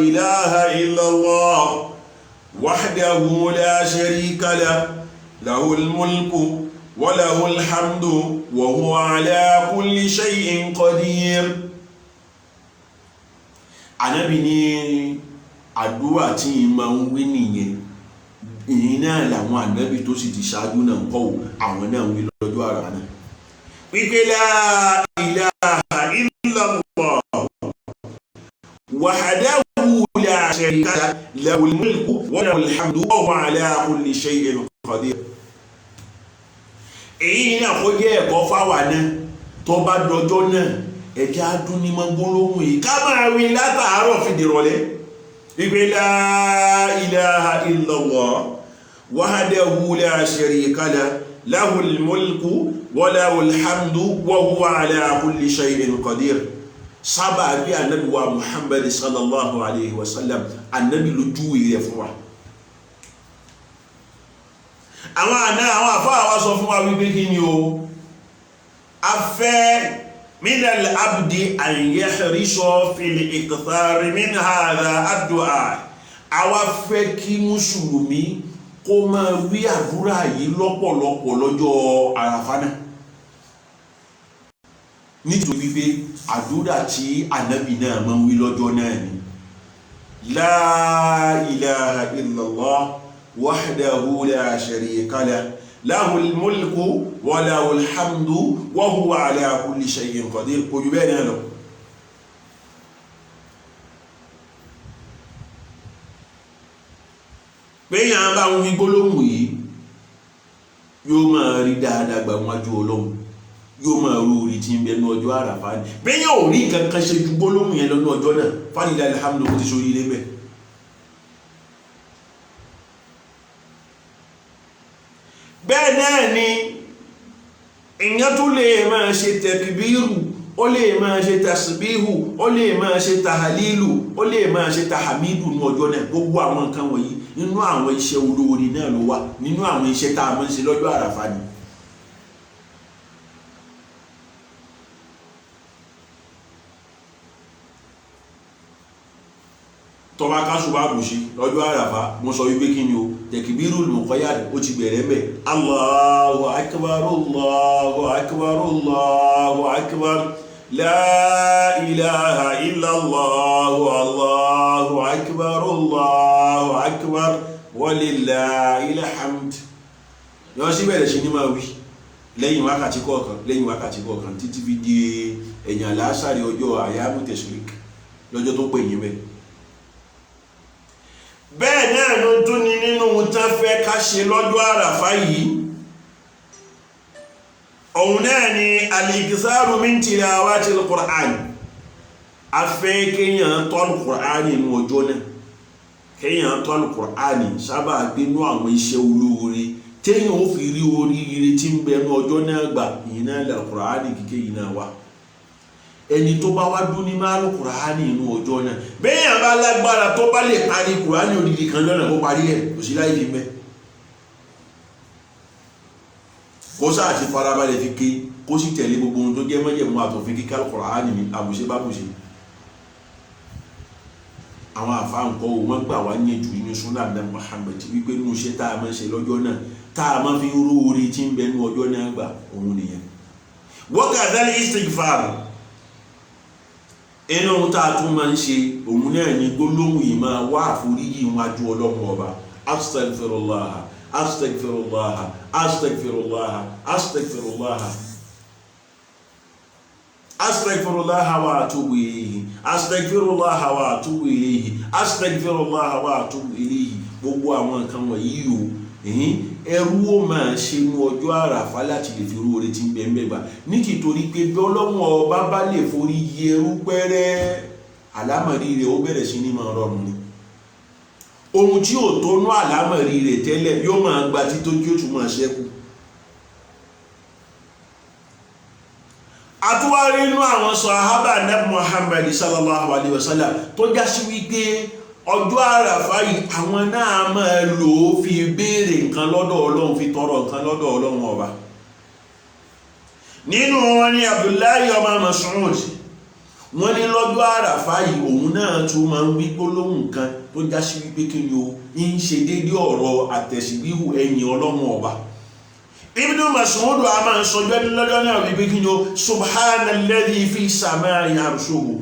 ilaha illallah wahdahu la sharika lahu lahul mulku wa lahul hamdu wa huwa ala kulli shay'in qadir. Ànábì ní àdúrà tí ń máa ń wí nìyẹn. ìyìn náà làwọn Ànábì tó sì ti ṣáájú náà ń kọ́ àwọn náà ń wí lọ́jọ́ àràfà náà. wípé la ilaha illallah wahdahu la sharika lahu lahul mulku wa lahul hamdu wa huwa ala kulli shay'in qadir. èyí náà kó jẹ́ ẹ̀kọ́ fáwa náà tó bá dọjọ́ náà ẹ̀jẹ̀ adún ní mọ́ gbólóhùn yìí ká máa wí látàárọ̀ fìdí rọ̀lẹ́. wípé la ilaha illallah wahdahu la sharika lahu lahul mulku wa lahul hamdu wa huwa ala kulli shay'in qadir. sábà bí Ànábì wa Muhammad sallallahu alayhi wa sallam Ànábì ló júwe rẹ̀ fún wa. àwọn àfáà wa sọ fún wa wípé kí ni o afẹ́ min al-abdi an yahriso fil ikthar min hadha ad-du'a. àwa fẹ́ kí mùsùlùmí kó máa wí àdúrà yìí lọ́pọ̀lọpọ̀ lọ́jọ́ àràfà náà. nítorí pé àdúrà tí Ànábì náà máa ń wí lọ́jọ́ náà ni la ilaha illallah wahdahu la sharika lahu lahul mulku wa lahul hamdu wa huwa ala kulli shay'in qadir. kò jù bẹ́ẹ̀ náà lọ. péyàn bá ń wí gbólóhùn yìí yóò máa rí dáadáa gbà wájú Ọlọ́run, yóò máa rú orí tí ń bẹ ní ọjọ́ àràfà ni. péyàn ò rí kankan ṣe ju gbólóhùn yẹn lọ́nà ọjọ́ náà fánílẹ̀ alhamdu kò ti sórí ilé bẹ́ẹ̀. bẹ́ẹ̀ náà ni èèyàn tó lè máa ṣe tẹkbírù, ó lè máa ṣe tasbihu, ó lè máa ṣe tahalilu, ó lè máa ṣe tahamidu ní ọjọ́ náà. gbogbo àwọn nǹkan wọ̀nyí nínú àwọn iṣẹ́ olóore náà ló wà, nínú àwọn iṣẹ́ tá a máa ń ṣe lọ́jọ́ àràfà ni. tọ́ba kásùbà bùṣí lọ́jọ́ àràfà mo sọ wípé kí ni o tẹkbírul muqayyad ó ti bẹ̀rẹ̀ mẹ́ Allahu akbar Allahu akbar Allahu akbar la ilaha illallah Allahu akbar walillahil hamd yọ́ sí bẹ̀rẹ̀ sí ní máa wí lẹ́yìn wákàtí kọ̀ọ̀kan títí fi di ẹ̀yìn àlásàrí ọjọ́ àyámù tashrik lọ́jọ́ tó pè yín bẹ́ẹ̀ náà ló tún ní nínú tán fẹ́ ká ṣe lọ́jọ́ àràfá yìí òun náà ni al-iktharu min tilawatil Qur'an afẹ́ kéèyàn tọ́lù Qur'an nínú ọjọ́ náà kéèyàn tọ́lù Qur'an sábà gbínú àwọn iṣẹ́ olóore téèyàn ó fi rí oríire tí ń bẹnu ọjọ́ náà gbà yìí náà lè Qur'an kíké yìí náà wá ẹni tó bá wá dún ní máa lù Qur'an nínú ọjọ́ náà béèyàn bá lágbára tó bá lè parí Qur'an odidi kan lọ́nà ó parí ẹ̀ kò sí láì fi mẹ́ kó sáà ti farabalẹ̀ fi ké kó sì tẹ̀lé gbogbo ohun tó jẹ́ mọ́jẹ̀mú àtòfin kíkà Qur'an ní àbùṣe bá bùṣe àwọn àfáàǹkọ́ wọ́n gbà wá ní jù ní súnà náà Muhammad wípé nínú iṣẹ́ tá a máa ṣe lọ́jọ́ náà tá a máa fi rú orí tí ń bẹ ní ọjọ́ náà gbà òun nìyẹn wa kadhal istighfar inú tá a tún máa ń ṣe òun náà ní gbólóhùn yìí máa wá àforíjì wájú Ọlọ́run ọba astaghfirullah astaghfirullah astaghfirullah astaghfirullah astaghfirullah wa atubu ilayhi astaghfirullah wa atubu ilayhi astaghfirullah wa atubu ilayhi gbogbo àwọn nǹkan wọ̀nyí o ẹrú ó máa ṣe ní ọjọ́ àràfá láti lè fi rú oore tí ń bẹ mẹ́gbà ní kìtorí pé bí Ọlọ́run ọba bá lè forí yí ẹrú pẹ́rẹ́ àlámọ̀rí rẹ̀ ó bẹ̀rẹ̀ sí ní máa rọrùn ni ohun tí ò tó nú àlámọ̀rí rẹ̀ tẹ́lẹ̀ yóò máa gba tító kí ó tún máa ṣẹ́kù àtúwárí inú àwọn sàhábà Nábì Muhammad sallallahu alaihi wasallam tó já sí wípé ọjọ́ àràfá yìí àwọn náà máa lò ó fi béèrè nǹkan lọ́dọ̀ Ọlọ́run fi tọrọ nǹkan lọ́dọ̀ Ọlọ́run ọba nínú wọn ni Abdullahi ọmọ Mas'ud wọ́n ní lọ́jọ́ àràfá yìí òun náà tún máa ń wí gbólóhùn kan tó já sí wípé kí ni o ń ṣe déédéé ọ̀rọ̀ àtẹ̀síwíhù ẹ̀yìn Ọlọ́run ọba Ibn Mas'ud a máa ń sọjọ́ lọ́jọ́ náà wípé kí ni o subhanalladhi fi samai arshuhu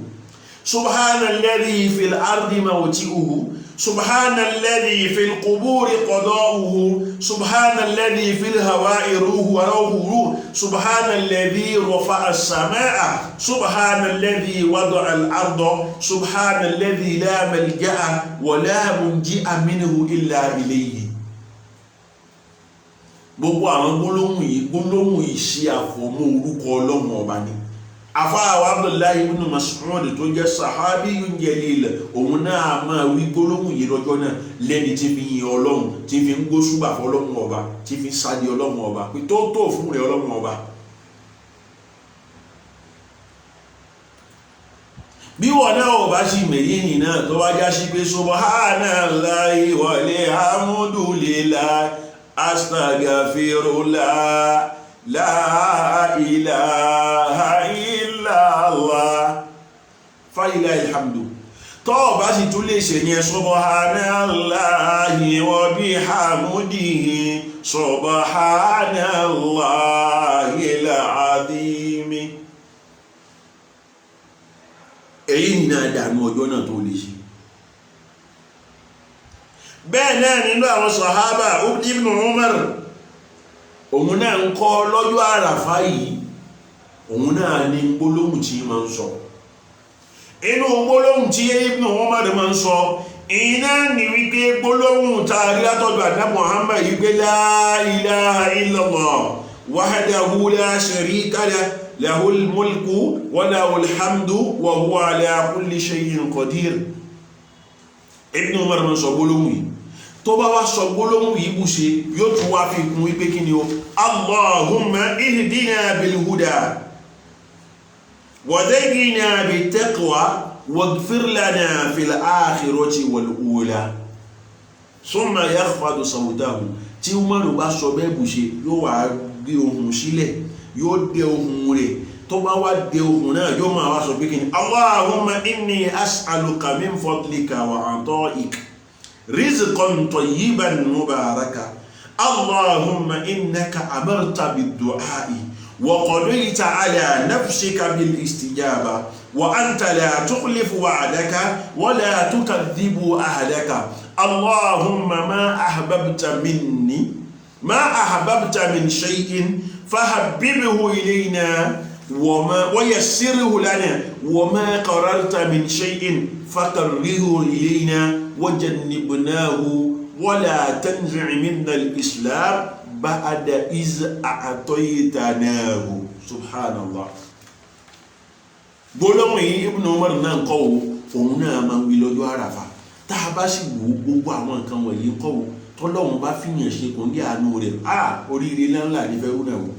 subhanalladhi fil ardi mawti'uhu subhanalladhi fil quburi qada'uhu subhanalladhi fil hawa'i ruhu wa ruhu subhanalladhi rafa'a as-samaa'a subhanalladhi wada'a al-arda subhanalladhi la malja'a wa la munji'a minhu illa ilayhi gbogbo àwọn gbólóhùn yìí ṣe àfọ̀mọ́ orúkọ Ọlọ́run ọba ni àfáà Abdullahi ibn Mas'ud tó jẹ́ sahabiyyun jalil òun náà máa wí gbólóhùn yìí lọ́jọ́ náà lẹ́ni tí fi yin Ọlọ́run tí fi ń gbóṣùbà fọ́lọ́run ọba tí fi ń sáde Ọlọ́run ọba pé tó fún rẹ̀ Ọlọ́run ọba bí wọ́n náà ò bá sí mẹ́yìn náà tó wá já sí pé subhanallahi walhamdulillah astaghfirullah la ilaha illallah falillahil hamdu tó bá sì tún lè ṣe yẹn subhanallahi wa bihamdihi subhanallahil azim èyí ni náà dànù ọjọ́ náà tó lè ṣe bẹ́ẹ̀ náà nínú àwọn sàhábà Ibn Umar òun náà ń kọ́ lọ́jọ́ àràfá yìí òun náà ní gbólóhùn tí ma ń sọ inú gbólóhùn tí Ibn Umar ma ń sọ iná ní wípé gbólóhùn tààrí látọ̀dọ̀ Ànábì Muhammad yìí pé la ilaha illallah wahdahu la sharika lahul mulku wa lahul hamdu wa huwa ala kulli shay'in qadir Ibn Umar ma ń sọ gbólóhùn yìí tó bá wá sọ gbólóhùn yìí bú ṣe yóò tún wá fi kún wípé kí ni o Allahumma ihdina bil huda wa dayyina bit taqwa waghfir lana fil akhirati wal ula thumma yakhfadu sawtahu tí Umaru bá sọ bẹ́ẹ̀ bú ṣe yóò wá gbé ohùn sílẹ̀ yóò dé ohùn rẹ̀ tó bá wá dé ohùn náà yóò máa wá sọ pé kí ni Allahumma inni as'aluka min fadlika wa ata'ika رزقا طيبا مباركا اللهم إنك أمرت بالدعاء وقضيت على نفسك بالاستجابة وأنت لا تخلف وعدك ولا تكذب أهلك اللهم ما أحببت من شيء فحببه إلينا ويسره لنا وما قررت من شيء فكره إلينا وجنبناه ولا تنزع منا الإسلام بعد إذ أعطيتناه سبحان الله. gbólóhùn yìí Ibn Umar náà ń kọ́ òun náà máa ń wí lọ́jọ́ àràfà tá a bá sì wò gbogbo àwọn nǹkan wọ̀nyí ń kọ́ tọ́lọ́hun bá fìyàn ṣe kò ń gé àánú rẹ̀ oríire ńláńlá ní fẹ́ rúnà wò.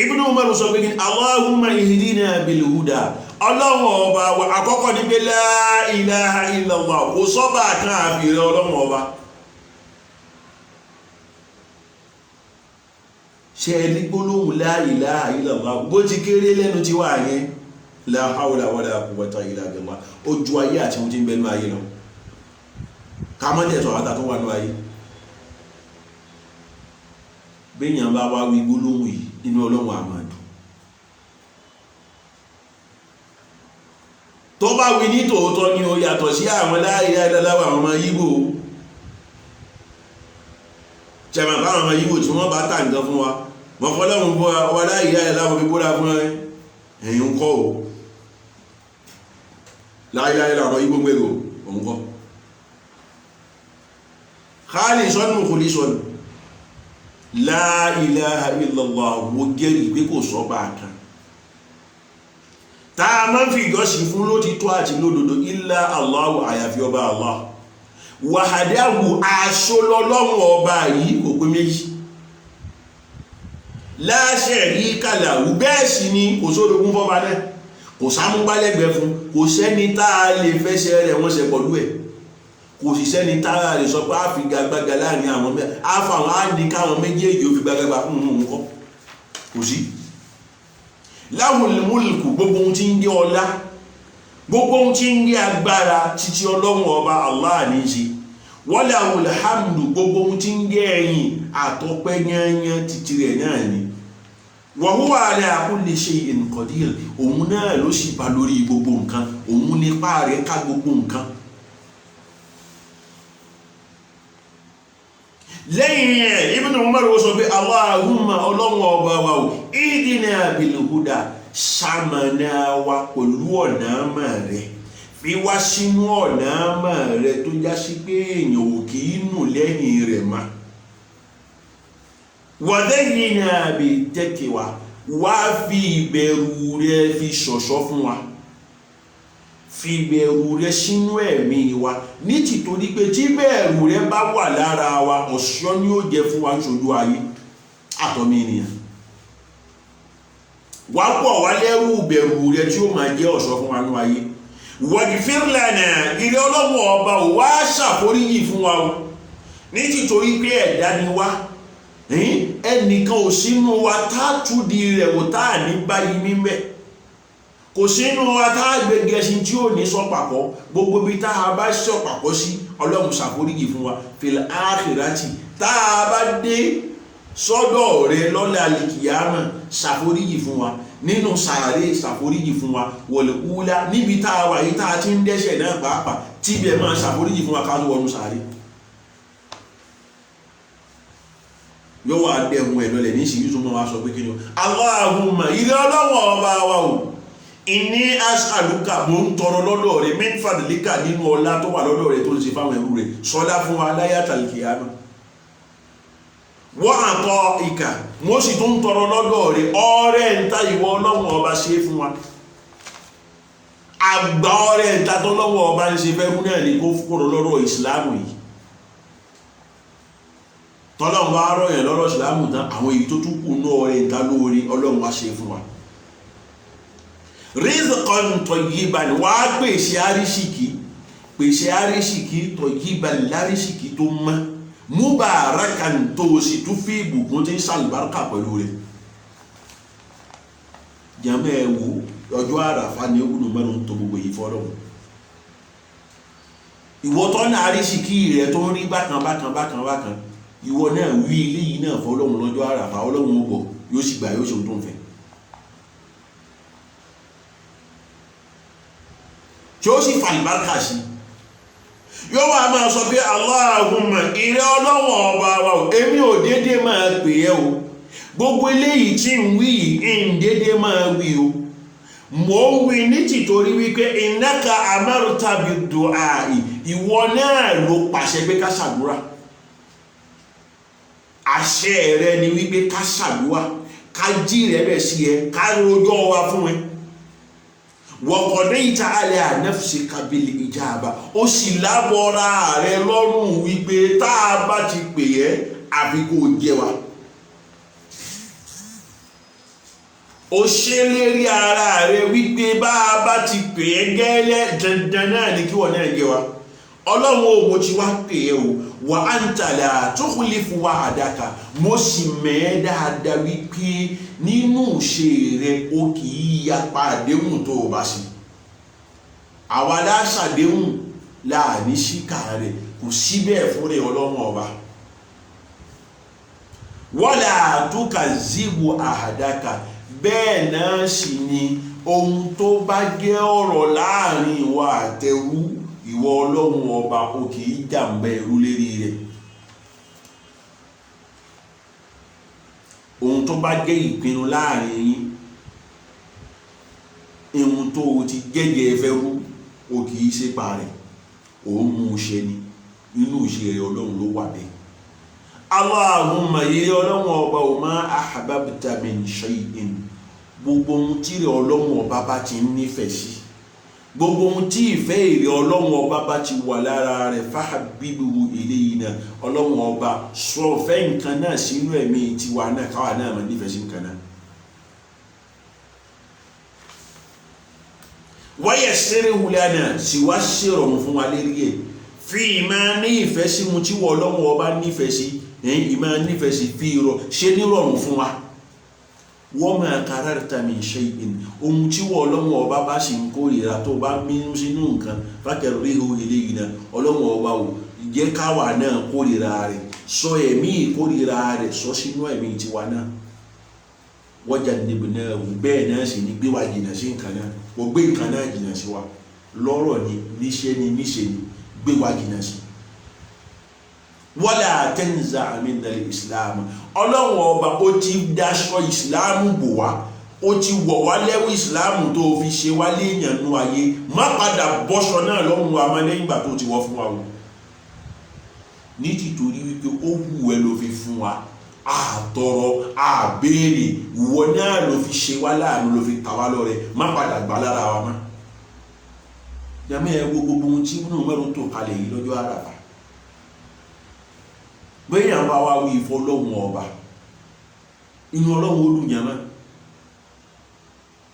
Ibn Umar sọ pé kí Allahumma ihdina bil huda ọlọ́run ọba àkọ́kọ́ ní pé la ilaha illallah kò sọ́bà kan àfihàn ọlọ́run ọba. ṣe ẹni gbólóhùn la ilaha illallah bó ti kéré lẹ́nu ti wà yẹn la hawla wala quwwata illa billah ojú ayé àti ohun tí ń bẹnu ayé lọ ká mọ́ tẹ̀sọ̀ àtà tó wà ní ayé. béèyàn bá wá wí gbólóhùn yìí inú ọlọ́run àmàdù tó bá wí ní tòótọ́ ni ó yàtọ̀ sí àwọn la ilaha illallah àwọn ọmọ Yíbò jẹ́mọ̀ káwọn ọmọ Yíbò tí wọ́n bá tà nǹkan fún wa mọ̀ fọ́lọ́run bọ́ ọwọ́ la ilaha illallah fi bóra fún ẹ̀yìn kọ́ ò la ilaha illallah àwọn Yíbò gbèrò òun kọ́ khalisan mukhlisan la ilaha illallah mo jẹ́rìí pé kò sọ́bà kan tá a máa ń fi ìjọsìn fún lótìtọ́ àti lódodo illa Allahu àyàfi ọba Allah wahadahu aṣọ lọ́lọ́run ọba yìí kò pé méjì la sharika lahu bẹ́ẹ̀ sì ni kò sórogún fọ́ba náà kò sámúgbálẹ́gbẹ̀ẹ́ fún kò sẹ́ni tá a lè fẹsẹ̀ rẹ̀ wọ́n ṣe pọ̀lú ẹ̀ kò sì sẹ́ni tá a lè sọ pé a fi gagbága láàrin àwọn mẹ́ a fa àwọn áńdí káwọn méjèèjì ó fi gbágbága fún un kọ́ kò sí. lahul mulku gbogbo ohun tí ń gé ọlá gbogbo ohun tí ń gé agbára títí ọlọ́run ọba Allah ní í ṣe walahul hamdu gbogbo ohun tí ń gé ẹ̀yìn àtọ́pẹ́ yányán títí rẹ̀ náà ni wa huwa ala kulli shay'in qadir òun náà ló sì bá lórí gbogbo nǹkan òun nípa rẹ̀ ká gbogbo nǹkan. lẹ́yìn ẹ̀ Ibn Umar sọ pé Allahumma ọlọ́run ọba wa ò ihdina bil huda ṣamọ̀nà wa pẹ̀lú ọ̀nà àmà rẹ̀ fi wá sínú ọ̀nà àmà rẹ̀ tó já sí pé èèyàn ò kì í nù lẹ́yìn rẹ̀ ma wadayyina bittaqwa wá fi ìbẹ̀rù rẹ̀ fi ṣọ̀ṣọ́ fún wa fi ìbẹ̀rù rẹ sínú ẹ̀mí wa ní tìtorí pé tí bẹ̀rù rẹ bá wà lára wa ọ̀ṣọ́ ni ó jẹ fún wa ṣojú ayé àtọ́mí ènìyàn wá pọ̀ wá lẹ́rù bẹ̀rù rẹ tí ó máa jẹ́ ọ̀ṣọ́ fún wa ní ayé waghfir lana ilé ọlọ́wọ́ ọba ò wá ṣàforíjì fún wa o ní tìtorí pé ẹ̀dá ni wá ẹnìkan ò sínú wa tá a túdi rẹ̀ wò tá a ní báyìí mímẹ́ kò sínú atágbẹ̀gẹ̀ṣin tí ó ní sọ́pàpọ̀ gbogbo bí tá a bá sọ́pàpọ̀ sí ọlọ́run ṣàforíjì fún wa fil akhirati tá a bá dé sọ́dọ̀ rẹ lọ́lẹ̀ alìkìyàmọ̀ ṣàforíjì fún wa nínú sàárè ṣàforíjì fún wa wal ula níbi tá a wà yìí tá a ti ń dẹ́ṣẹ̀ náà pàápàá tíbẹ̀ máa ṣàforíjì fún wa ká tó wọnú sàárè yóò wá dẹ̀hùn ẹ̀ lọ́lẹ̀ ní ìṣìyí tó mọ́ wá sọ pé kí ni Allahumma ilé ọlọ́wọ́ ọba wa o inni as'aluka mo ń tọrọ lọ́dọ̀ rẹ̀ min fadlika nínú ọlá tó wà lọ́dọ̀ rẹ̀ tó ń ṣe fáwọn ẹrú rẹ̀ sọlá fún wa láyàtàl kìyàmá wa ata'ika mo sì tún tọrọ lọ́dọ̀ rẹ̀ ọrẹ́ ń ta ìwọ ọlọ́wọ́ ọba ṣe fún wa àgbà ọrẹ́ ń ta tó lọ́wọ́ ọba ń ṣe fẹ́rú náà ní kó fúkúrò lọ́rọ̀ ìsìláàmù yìí tọ́lọ́run bá rọ̀ yẹn lọ́rọ̀ ìsìláàmù tán àwọn èyí tó tún kù náà ọrẹ́ ń ta lóore ọlọ́run wá ṣe fún wa rizqan tayyiban wá pèsè àríṣìkí tayyiban láríṣìkí tó mọ́ mubarakan tó sì tún fi ìbùkún tí ń sàlùbáríkà pẹ̀lú rẹ̀ jàmẹ́ ẹ̀wò ọjọ́ àràfà ní ogun mẹ́rin tó gbogbo yìí fọ́rọ̀ ìwọ tó ní àríṣìkí rẹ̀ tó ń rí bákan ìwọ náà wí eléyìí náà fọ́lọ́run lọ́jọ́ àràfà Ọlọ́run ó gbọ́ yóò sì gbà yóò ṣe ohun tó ń fẹ́ tí ó sì fa ìbárkà sí yóò wá máa sọ pé Allahumma ìrẹ́ Ọlọ́run ọba wa o èmi ò dédé máa pè ẹ́ o gbogbo eléyìí tí ń wí ń dédé máa wí o mò ń wí ní tìtorí wípé innaka amarta bid-du'a'i ìwọ náà ló pàṣẹ pé ká ṣàdúrà àṣẹ rẹ ni wípé ká ṣàdúrà ká jí rẹ bẹ̀ sí ẹ ká rojọ́ wa fún ẹ wa qadayta ala nafsika bil ijaba ó sì lábọ́ra rẹ lọ́rùn wípé tá a bá ti pè ẹ́ àfi kó jẹ́ wa ó ṣèlérí ara rẹ wípé bá a bá ti pè ẹ́ gẹ́lẹ́ dandan náà ni kí wọ́n náà jẹ́ wa Ọlọ́run ò mo ti wá pè ẹ́ o wa anta la tukhlifu wa'daka mo sì mẹ́ dáadáa wípé nínú ṣe rẹ o kì í yapa àdéhùn tó o bá ṣe àwa láṣàdéhùn láàní ṣíkà rẹ kò síbẹ̀ fún rẹ Ọlọ́run ọba wala tukazibu ahadaka bẹ́ẹ̀ náà sì ni ohun tó bá jẹ́ ọ̀rọ̀ láàrin ìwọ àtẹrú ìwọ Ọlọ́run ọba o kì í jàǹbá ẹrú lérí rẹ̀ ohun tó bá jẹ́ ìpinnu láàrin yín ohun tó o ti gẹ́gẹ́ fẹ́ rú o kì í ṣe pa rẹ̀ o mú un ṣe ni inú ìṣe rẹ̀ Ọlọ́run ló wà bẹ́ẹ̀ Allahumma yẹ Ọlọ́run ọba o ma ahbabta min shay'in gbogbo ohun tí rẹ̀ Ọlọ́run ọba bá ti nífẹ̀ẹ́ sí gbogbo ohun tí ìfẹ́ èrè Ọlọ́run ọba bá ti wà lára rẹ̀ fahabbibuhu ilayna Ọlọ́run ọba sọ fẹ́ nǹkan náà sínú ẹ̀mí tiwa náà káwa náà máa nífẹ̀ẹ́ sí nǹkan náà wa yassirhu lana sì wá ṣèrọ̀rùn fún wa lérí ẹ̀ fi ìmá ní ìfẹ́ sí mu tí wọ́n Ọlọ́run ọba nífẹ̀ẹ́ sí ìmá nífẹ̀ẹ́ sí fi ṣe nírọ̀rùn fún wa wọ́n máa kararta min shay'in ohun tí wọ́n Ọlọ́run ọba bá sì ń kórìíra tó bá mínú sínú nǹkan fakrihu ilayna Ọlọ́run ọba ò jẹ́ káwa náà kórìíra rẹ̀ sọ ẹ̀mí ìkórìíra rẹ̀ sọ sínú ẹ̀mí tiwa náà wajannibnahu bẹ́ẹ̀ náà sì ní gbé wa jìnà sí nǹkan náà kò gbé nǹkan náà jìnà sí wa lọ́rọ̀ ni níṣe ni gbé wa jìnà sí wala tanza min al-islam Ọlọ́run ọba ó ti dáṣọ ìsìláàmù bò wá ó ti wọ̀ wá lẹ́wọ̀ ìsìláàmù tó fi ṣe wá léèyàn nú ayé má padà bọ́ṣọ náà lọ́rùn wa mọ́ lẹ́yìn ìgbà tó ti wọ́ fún wa o ní títorí wípé ó wù ẹ́ ló fi fún wa àtọrọ àbéèrè ìwọ náà ló fi ṣe wá láàánú ló fi ta wá lọ́rẹ má padà gbà lára wa mọ́ yàmẹ́ ẹ wo gbogbo ohun tí inú mẹ́rin tó kalẹ̀ yìí lọ́jọ́ àràfà bẹ́yàn bá wá wí ìfọ́ Ọlọ́run ọba inú Ọlọ́run olùyàmá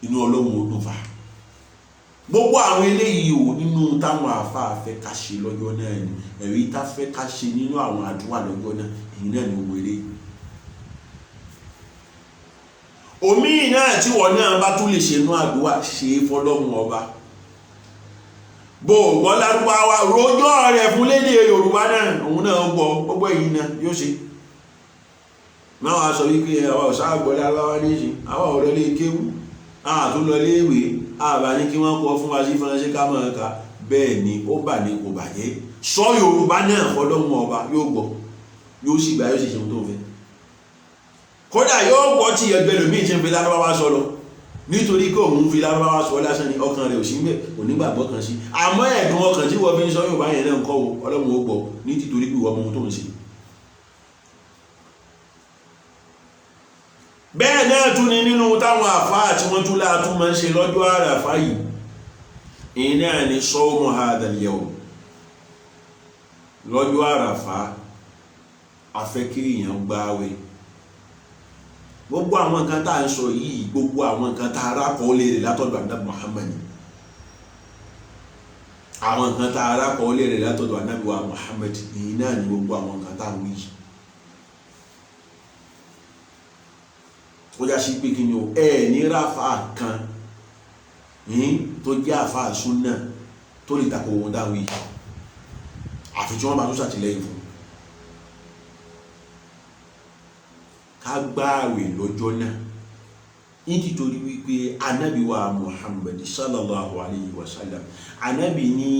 inú Ọlọ́run olùfà gbogbo àwọn eléyìí ò nínú táwọn àfáà fẹ́ ká ṣe lọ́jọ́ náà ni ẹ̀rí tá fẹ́ ká ṣe nínú àwọn àdúrà lọ́jọ́ náà èyí náà ni owó eré omi náà tí wọ́n náà bá tún lè ṣe inú àdúrà ṣe fọ́lọ́run ọba bó gbọ́ lárúbáwá rojọ́ rẹ̀ fún lédè Yorùbá náà òun náà gbogbo èyí náà yóò ṣe máa wá sọ wípé àwọn ọ̀sáàgbọ́ lárúbáwá ní ṣe àwọn ọ̀rẹ́ lè kéwú àtún lọ léèwé àbá ní kí wọ́n kọ́ fún wa sí fọ́nṣẹ́ ká máa ka bẹ́ẹ̀ ni ó bà ní kò bàjẹ́ sọ Yorùbá náà fọ́lọ́run ọba yóò gbọ́ yóò sì gbà yóò sì ṣe ohun tó fẹ́ kódà yóò gbọ́ tí ẹgbẹ́ lòmíì ṣe ń fi lárúbáwá sọ lọ nítorí kó òun fi lárúbáwá sọ lásán ní ọkàn rẹ̀ ò sí mẹ́ onígbàgbọ́ kan sí àmọ́ ẹ̀dùn ọkàn tí wọ́n fi ń sọ Yorùbá yẹn náà ń kọ́ Ọlọ́run ó gbọ́ ní títorí pé ìwọ́n mú tó ń ṣe bẹ́ẹ̀ náà tún ni nínú táwọn àfáà tí wọ́n tún láàtún máa ń ṣe lọ́jọ́ àràfá yìí iná ni sawmu hadha al-yawm lọ́jọ́ àràfá afẹ́kìrìyàn gbáwẹ̀ gbogbo àwọn nǹkan tá à ń sọ yìí gbogbo àwọn nǹkan tá a rákọọ́lẹ̀ rẹ̀ látọ̀dọ̀ Ànábì Muhammad àwọn nǹkan tá a rákọọ́lẹ̀ rẹ̀ látọ̀dọ̀ Ànábì wa Muhammad èyí náà ni gbogbo àwọn nǹkan tá à ń wí yìí ó já sí pé kí ni o ní ráfà kan tó jẹ́ àfà súnà tó lè takò ohun dáwí àfi tí wọ́n bá tó ṣàtìlẹ́yìn fún ká gbààwẹ̀ lọ́jọ́ náà nítorí wípé ànábì wa Muhammad sallallahu alayhi wa sallam ànábì ní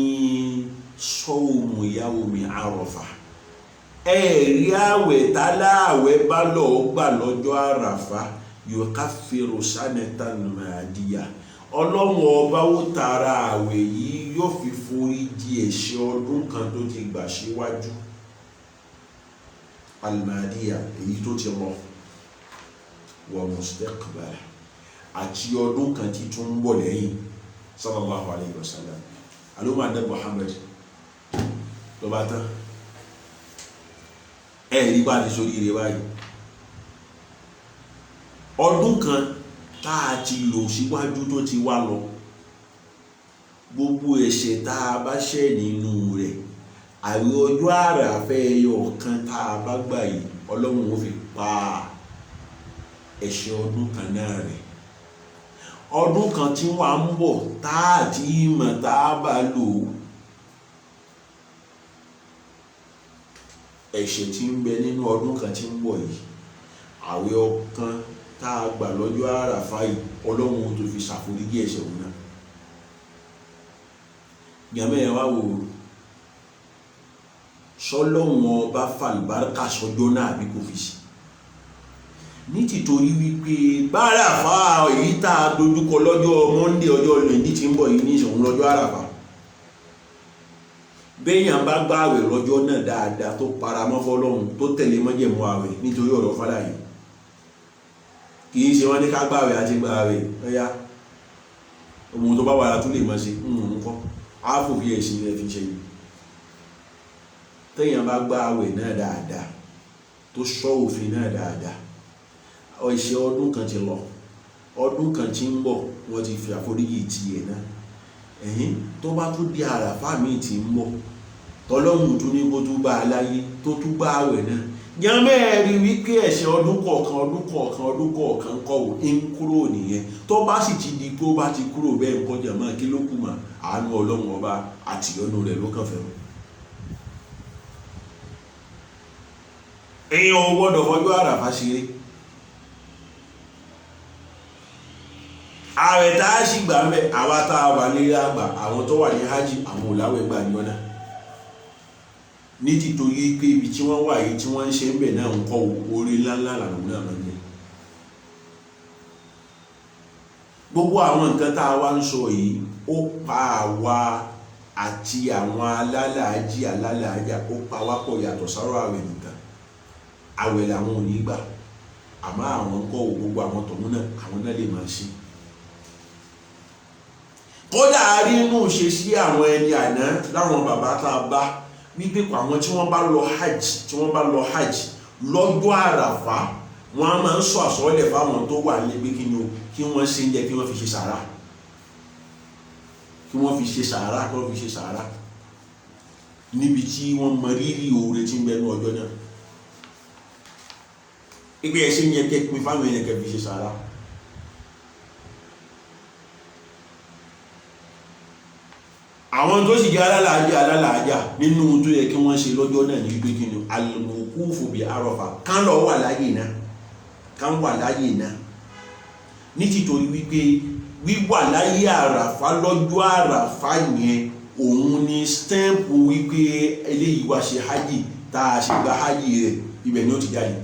sawmu yawmi Arafa ẹ̀rí àwẹ̀ táláàwẹ̀ bá lọ gbà lọ́jọ́ àràfà yukaffiru sanatan madiya ọlọ́run ọba ó tara àwẹ̀ yìí yóò fi forí jì ẹ̀ṣẹ̀ ọdún kan tó ti gbà síwájú almadiya èyí tó ti lọ wa mustaqbala àti ọdún kan tí tún ń bọ̀ lẹ́yìn sallallahu alayhi wa sallam alóhùn Muhammad ló bá tán ẹ̀rí bá ti sórí rẹ̀ báyìí ọdún kan tá a ti lò síwájú tó ti wá lọ gbogbo ẹ̀ṣẹ̀ tá a bá ṣẹ̀ nínú rẹ̀ àwẹ̀ ọjọ́ àràfẹ́ ẹyọ kan tá a bá gbà yìí ọlọ́run ó fi pa ẹ̀ṣẹ̀ ọdún kan náà rẹ̀ ọdún kan tí wọ́n á ń bọ̀ tá a ti mọ̀ tá a bá lò ẹ̀ṣẹ̀ tí ń bẹ nínú ọdún kan tí ń bọ̀ yìí àwẹ̀ ọ̀kan tá a gbà lọ́jọ́ àràfá yìí ọlọ́run tó fi ṣàforíjì ẹ̀ṣẹ̀ òun náà gbàmẹ́ ẹ̀ wá wò sọlọ́run ọba fàlùbáríkà sọjọ́ náà bí kò fi sí ní tìtorí wípé báràfá èyí tá a dojúkọ lọ́jọ́ Monday ọjọ́ lẹ́ni tí ń bọ̀ yìí ní ìṣòun lọ́jọ́ àràfá béèyàn bá gbààwẹ̀ lọ́jọ́ náà dáadáa tó paramọ́ fọ́lọ́run tó tẹ̀lé májẹ̀mú àwẹ̀ nítorí ọ̀rọ̀ fádà yìí kì í ṣe wọ́n ní ká gbààwẹ̀ àti gbààwẹ̀ ẹ̀yà ohun tó bá wà látún lè máa ṣe nǹkan áàfò bí ẹ̀sìn rẹ̀ fi ṣe yìí téèyàn bá gbààwẹ̀ náà dáadáa tó sọ òfin náà dáadáa ìṣe ọdún kan ti lọ ọdún kan tí ń bọ̀ wọ́n ti fi àforíjì tiẹ̀ náà ẹ̀yìn tó bá tún di àràfá míì tí ń bọ̀ tọ́lọ́run tún ní kó tún bá a láyé tó tún bá àwẹ̀ náà yàmẹ́ẹ̀rí wípé ẹ̀ṣẹ̀ ọdún kọ̀ọ̀kan kọ̀wò ń kúrò nìyẹn tó bá sì ti di kó bá ti kúrò bẹ́ẹ̀ nǹkan jẹ̀mọ́ kí ló kù mà àánú ọlọ́run ọba àti ọ̀nà rẹ̀ ló kàn fẹ́ràn. èèyàn ò gbọ́dọ̀ fọjọ́ àràfá ṣeré ààrẹ tá a sì gbà mẹ́ àwa tá a wà nílé àgbà àwọn tó wà ní hajj àwọn òláwẹ̀ gbà ní ọ̀nà ní títorí pé ibi tí wọ́n wà yìí tí wọ́n ń ṣe ń bẹ̀ náà ń kọ́ orí ńláńlá làwọn náà máa ń ní gbogbo àwọn nǹkan tá a wá ń sọ yìí ó pa àwa àti àwọn alálàájá ó pa wá pọ̀ yàtọ̀ sáró àwẹ̀ nìkan àwẹ̀ làwọn ò ní gbà àmọ́ àwọn ń kọ́ gbogbo àwọn tọ̀hún náà àwọn náà lè máa ṣe kódà rí inú ṣe sí àwọn ẹni àná láwọn bàbá tá a bá wípé àwọn tí wọ́n bá lọ hajj lọ́jọ́ àràfá wọ́n á máa ń sọ àsọọ́lẹ̀ fáwọn tó wà níbi kí wọ́n ṣe ń jẹ́ kí wọ́n fi ṣe sàárà kí wọ́n fi ṣe sàárà níbi tí wọ́n mọ rírì oore tí ń bẹ ní ọjọ́ náà ìgbé ẹ̀ ṣe ń yẹ kẹ́ pin fáwọn èèyàn kẹ́ fi ṣe sàárà. àwọn tó sì jẹ́ alálàájá nínú tó yẹ kí wọ́n ṣe lọ́jọ́ náà ní wípé kí ni al-wuqufu bi Arafa kán lọ wà láyé náà ní títorí wípé wíwà láyé àràfá lọ́jọ́ àràfá yẹn òun ni stẹ́ǹpù wípé eléyìí wá ṣe hajj tá a ṣe gba hajj rẹ̀ ibẹ̀ ni ó ti jáde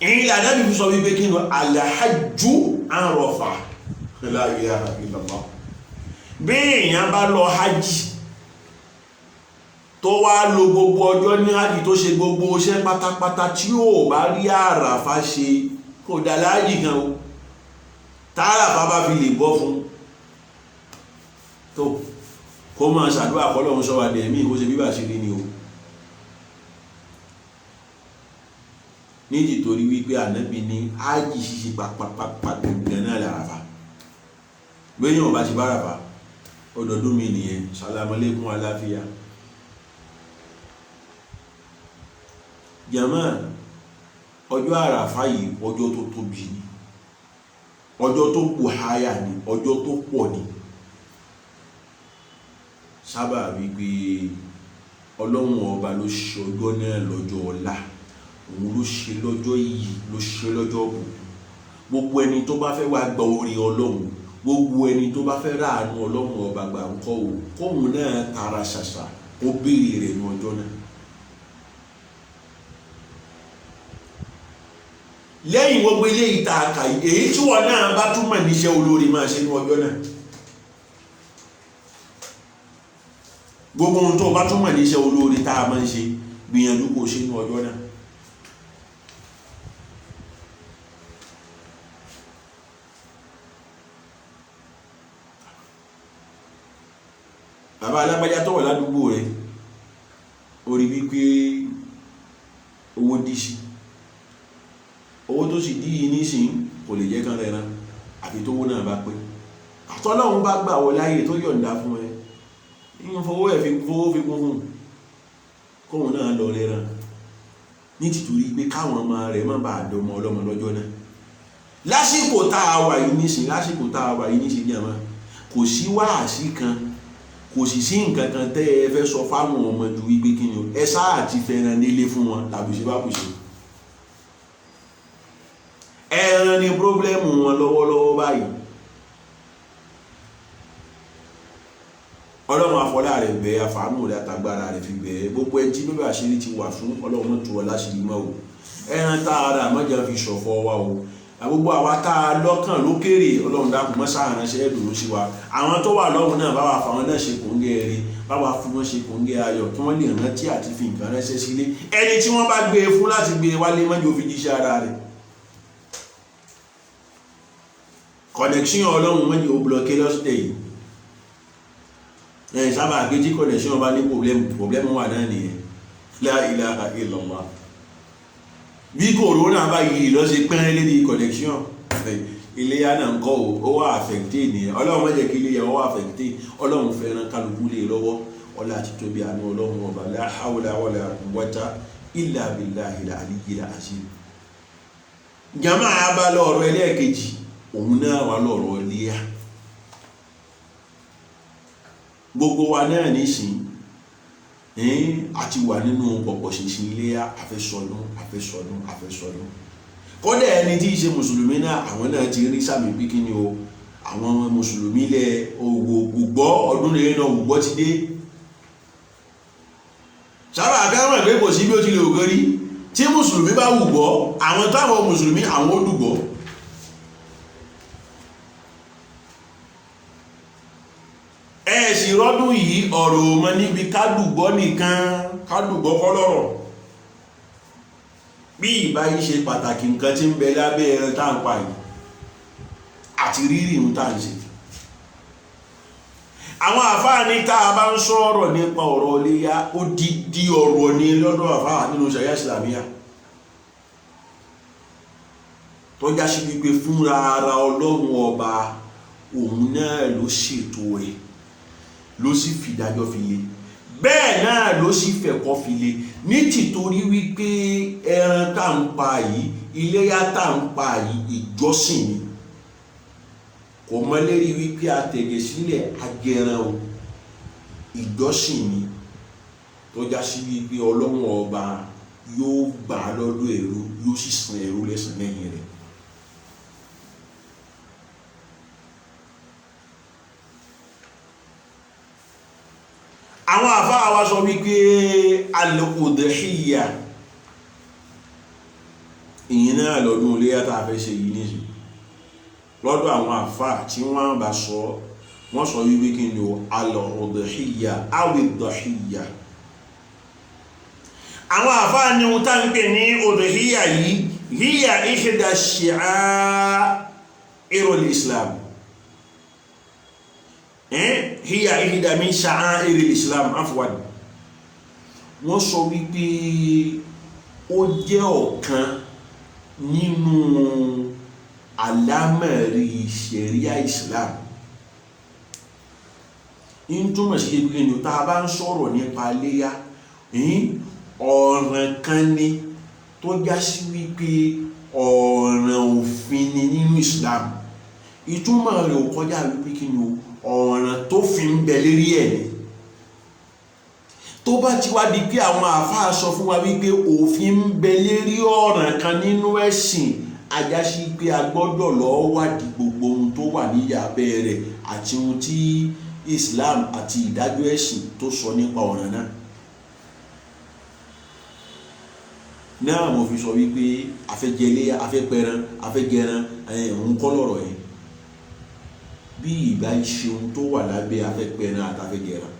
èyí làdábì fi sọ wípé kí ni al-hajju Arafa la ilaha illallah bí èèyàn bá lọ hajj tó wá lo gbogbo ọjọ́ ní hajj tó ṣe gbogbo iṣẹ́ pátápátá tí ó bá rí àràfá ṣe kò dá láàyè gan o tààràfá bá fi lè bọ́ fún tó kó máa ṣàdúrà kọ́lọ́run sọ wà dẹ̀mí kó ṣe bíbà ṣe rí ni o nídìí torí wípé ànábì ní hajj ṣíṣe pàpàpàpà gbẹ̀ngàn náà làràfá gbẹ̀yìn ọba ti bá ràfá ọdọọdún mi nìyẹn sàlámọlẹ́kùn aláfíà jàmá ọjọ́ àràfá yìí ọjọ́ tó tóbi ni ọjọ́ tó kù háyà ni ọjọ́ tó pọ̀ ni sábà wípé ọlọ́run ọba ló ṣe ọjọ́ náà lọ́jọ́ ọlá òun ló ṣe lọ́jọ́ iyì ló ṣe lọ́jọ́ bù. Gbogbo ẹni tó bá fẹ́ wá gba orí Ọlọ́run, gbogbo ẹni tó bá fẹ́ ráàánú Ọlọ́run ọba gbà ń kọ́ o kóhun náà tara ṣàṣà kó béèrè rẹ̀ ní ọjọ́ náà. Lẹ́yìn gbogbo ilé ìta àkà èyí tí wọ́n náà bá túmọ̀ níṣẹ́ olóore máa ṣe ní ọjọ́ náà. Gbogbo ohun tó bá túmọ̀ níṣẹ́ olóore tá a máa ń ṣe gbìyànjú kó ṣe ní ọjọ́ náà. Bàbá alágbájá tó wà ládùúgbò rẹ̀ orí wípé owó díṣì, owó tó sì díyì nísìn kò lè jẹ́ kán rẹran àfi tówó náà bá pé àtọ́lọ́run bá gbà wọ láyé tó yọ̀ǹda fún ẹ ìyẹn fowó fi kún fún kóhun náà lọ rẹran ní tìtorí pé káwọn ọmọ rẹ̀ má bàa dọmọ ọlọ́mọ lọ́jọ́ náà. Lásìkò tá a wà yìí nísìn ní àmọ́ kò sí wáàsí kan kò sì sí nǹkan kan tẹ́ ẹ fẹ́ sọ fáwọn ọmọ ju wípé kí ni o ẹ sáà ti fẹ́ràn nílé fún wọn làbùṣe bá bùṣe. Ẹran ni pírọ́blẹ́mù wọn lọ́wọ́lọ́wọ́ báyìí. Ọlọ́run afọlá rẹ̀ bẹ̀ẹ́ àfàánù rẹ̀ àtàgbára rẹ̀ fi bẹ̀ẹ́ gbogbo ẹni tí bíbẹ̀ àṣírí ti wà fún Ọlọ́run tó wọ láṣìírí mọ́ o. Ẹran tá a rà mọ́jà fi ṣọ̀fọ̀ wa o. Gbogbo àwa tá a lọ́kàn lókèrè Ọlọ́run dákun mọ́ sáàránṣẹ́ ẹ̀dùnú sí wa. Àwọn tó wà lọ́hùn náà bá wa fáwọn náà ṣe kòńgẹ́ eré bá wa fún wọn ṣe kòńgẹ́ ayọ̀ kí wọ́n lè rántí àti fi nǹkan ránṣẹ́ sílé. Ẹni tí wọ́n bá gbé e fún láti gbé e wálé mọ́jọ fi jíṣẹ́ ara rẹ̀. Connection Ọlọ́run mọ́jọ ó bloqué lọ́sẹ̀ yìí. Sábà gbé tí connection bá ní problem wà náà nìyẹn. La ilaha illallah. Bí corona bá yìí lọ sí pẹ́rẹ́ lédi connection iléyá náà ń kọ́ ó wà affecté nìyẹn. Ọlọ́run má jẹ́ kí iléyá ó wà affecté. Ọlọ́run fẹ́ràn kálukú lé lọ́wọ́ ọlá àti tóbi àánú Ọlọ́run ọba la hawla wala quwwata illa billahil aliyyil azim. Jàmá abá lọ́rọ̀ ẹlẹ́ẹ̀kejì òun náà wà lọ́rọ̀ iléyá. Gbogbo wa náà nísìn àti wà nínú pọ̀pọ̀ ṣinṣin iléyá àfẹ́sọdún. Kódà ẹni tí í ṣe mùsùlùmí náà àwọn náà ti rí sàmì pé kí ni o àwọn mùsùlùmí lẹ ògbọ́ ọdún rẹ̀ náà ògbọ́ ti dé. Sábà àkáwọn ìgbé kò sí bí ó ti lè ògórí tí mùsùlùmí bá wùgbọ́ àwọn táwọn mùsùlùmí àwọn olùgbọ́. Ẹ̀sì rọ́dún yìí ọ̀rọ̀ mọ́ níbi kádùgbọ́ nìkan kádùgbọ́ kọ́lọ́rọ̀. Bí ìbá yìí ṣe pàtàkì nǹkan tí ń bẹ lábẹ́ ẹran tá ń pa yìí àti rírì ń tà ń ṣe. Àwọn àfáà ní tá a bá ń sọ̀rọ̀ nípa ọ̀rọ̀ iléyá ó di ọ̀rọ̀ ní lọ́dọ̀ àfáà nínú ṣàríà ìsìlámíyà tó já sí wípé fúnra ara Ọlọ́run ọba òun náà ló ṣètò ẹ̀ ló sì fìdájọ́ fi lé bẹ́ẹ̀ náà ló sì fẹ̀kọ́ fi lé ní tìtorí wípé ẹran tá ń pa yìí iléyá tá ń pa yìí ìjọsìn ni kò mọ lérí wípé àtẹ̀gẹ̀ sílẹ̀ agẹran o ìjọsìn ni tó já sí wípé Ọlọ́run ọba yóò gbà lọ́dọ̀ ẹrú yóò sì san ẹrú lẹ́san lẹ́yìn rẹ̀. Àwọn àfáà wa sọ wípé al-udhiyya ìyìn náà lọ́dún iléyá tá a fẹ́ ṣe yìí ní lọ́dọ̀ àwọn àfáà tí wọ́n bá sọ wọ́n sọ wípé kí ni o al-udhiyya aw-ad-dhahiyya. Àwọn àfáà ni wọ́n tá ń pè ní udhiyya yìí hiya ihda shi'a'irul Islam. Hiya ihda min sha'a'iril Islam afwan. Wọ́n sọ wípé ó jẹ́ ọ̀kan nínú alámẹ̀rí ṣẹ̀ríà Islam. In túmọ̀ sí pé ní tá a bá ń sọ̀rọ̀ nípa iléyá ọ̀ràn kan ni tó já sí wípé ọ̀ràn òfin ni nínú Islam. Ìtumọ̀ rẹ̀ ò kọjá wípé kí ni ọ̀ràn tó fi ń bẹ lérí ẹ̀ ni tó bá ti wá di pé àwọn àáfàá sọ fún wa wípé òfin ń bẹ lérí ọ̀ràn kan nínú ẹ̀sìn, ajásí pé a gbọ́dọ̀ lọ wádìí gbogbo ohun tó wà níyàbẹ̀ rẹ̀ àti ohun tí Islam àti ìdájọ́ ẹ̀sìn tó sọ nípa ọ̀ràn náà. Náà mo fi sọ wípé afẹ́jẹlé afẹ́pẹran afẹ́gẹran òun kọ́ lọ́rọ̀ yẹn, bí ìgbà ṣe ohun tó wà lábẹ́ afẹ́pẹran àtàfẹ́gẹran.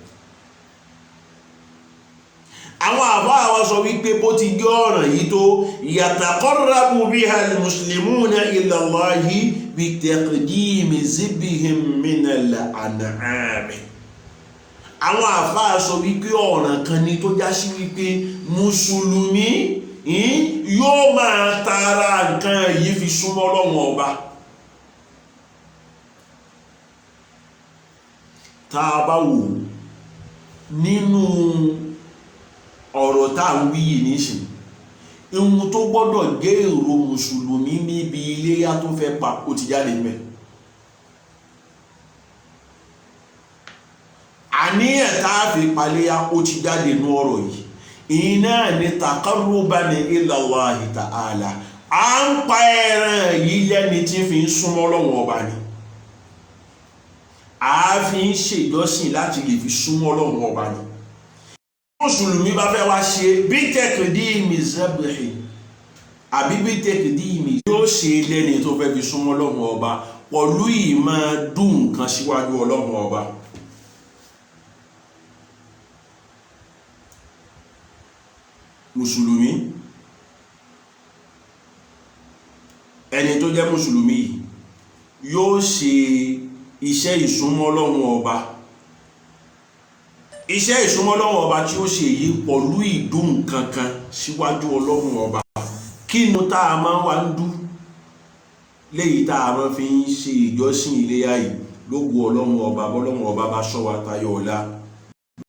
Àwọn àbá wa sọ wípé bó ti jẹ́ ọ̀ràn yìí tó yataqarrabu biha al-muslimuna ila Allahi bi taqdimi zibihim min al-an'am. Àwọn àbá sọ wípé ọ̀ràn kan ni tó já sí wípé mùsùlùmí yóò máa tara nǹkan yìí fi súnmọ́ Ọlọ́run ọba. Tá a bá wò nínú ọ̀rọ̀ tá à ń wí yìí nísìn, ohun tó gbọ́dọ̀ jẹ́ èrò mùsùlùmí níbi iléyá tó fẹ́ pa ó ti jáde mẹ́. Àníyàn tá a fi paléyá ó ti jáde nú ọ̀rọ̀ yìí. Iná ni taqarruban ila Allahi ta'ala, à ń pa ẹran yìí lẹ́ni tí fi ń súnmọ́ Ọlọ́run ọba ni, a fi ń ṣèjọ́sìn láti lè fi súnmọ́ Ọlọ́run ọba ni. Mùsùlùmí bá fẹ́ wá ṣe bí taqdimi zabhi àbí bí taqdimi yóò ṣe lẹ́ni tó fẹ́ fi súnmọ́ Ọlọ́run ọba pẹ̀lú ìmọ̀ dùn nǹkan síwájú Ọlọ́run ọba. Mùsùlùmí, ẹni tó jẹ́ mùsùlùmí yóò ṣe iṣẹ́ ìsúnmọ́ Ọlọ́run ọba. Iṣẹ́ ìsúnmọ́ Ọlọ́run ọba tí ó ṣe yìí pẹ̀lú ìdùn kankan síwájú Ọlọ́run ọba. Kí ni tá a máa wá ń dú léyìí tá a máa fi ń ṣe ìjọsìn iléyá yìí lógo Ọlọ́run ọba bọ́lọ́run ọba bá ṣọ́ wa tayọ ọ̀la.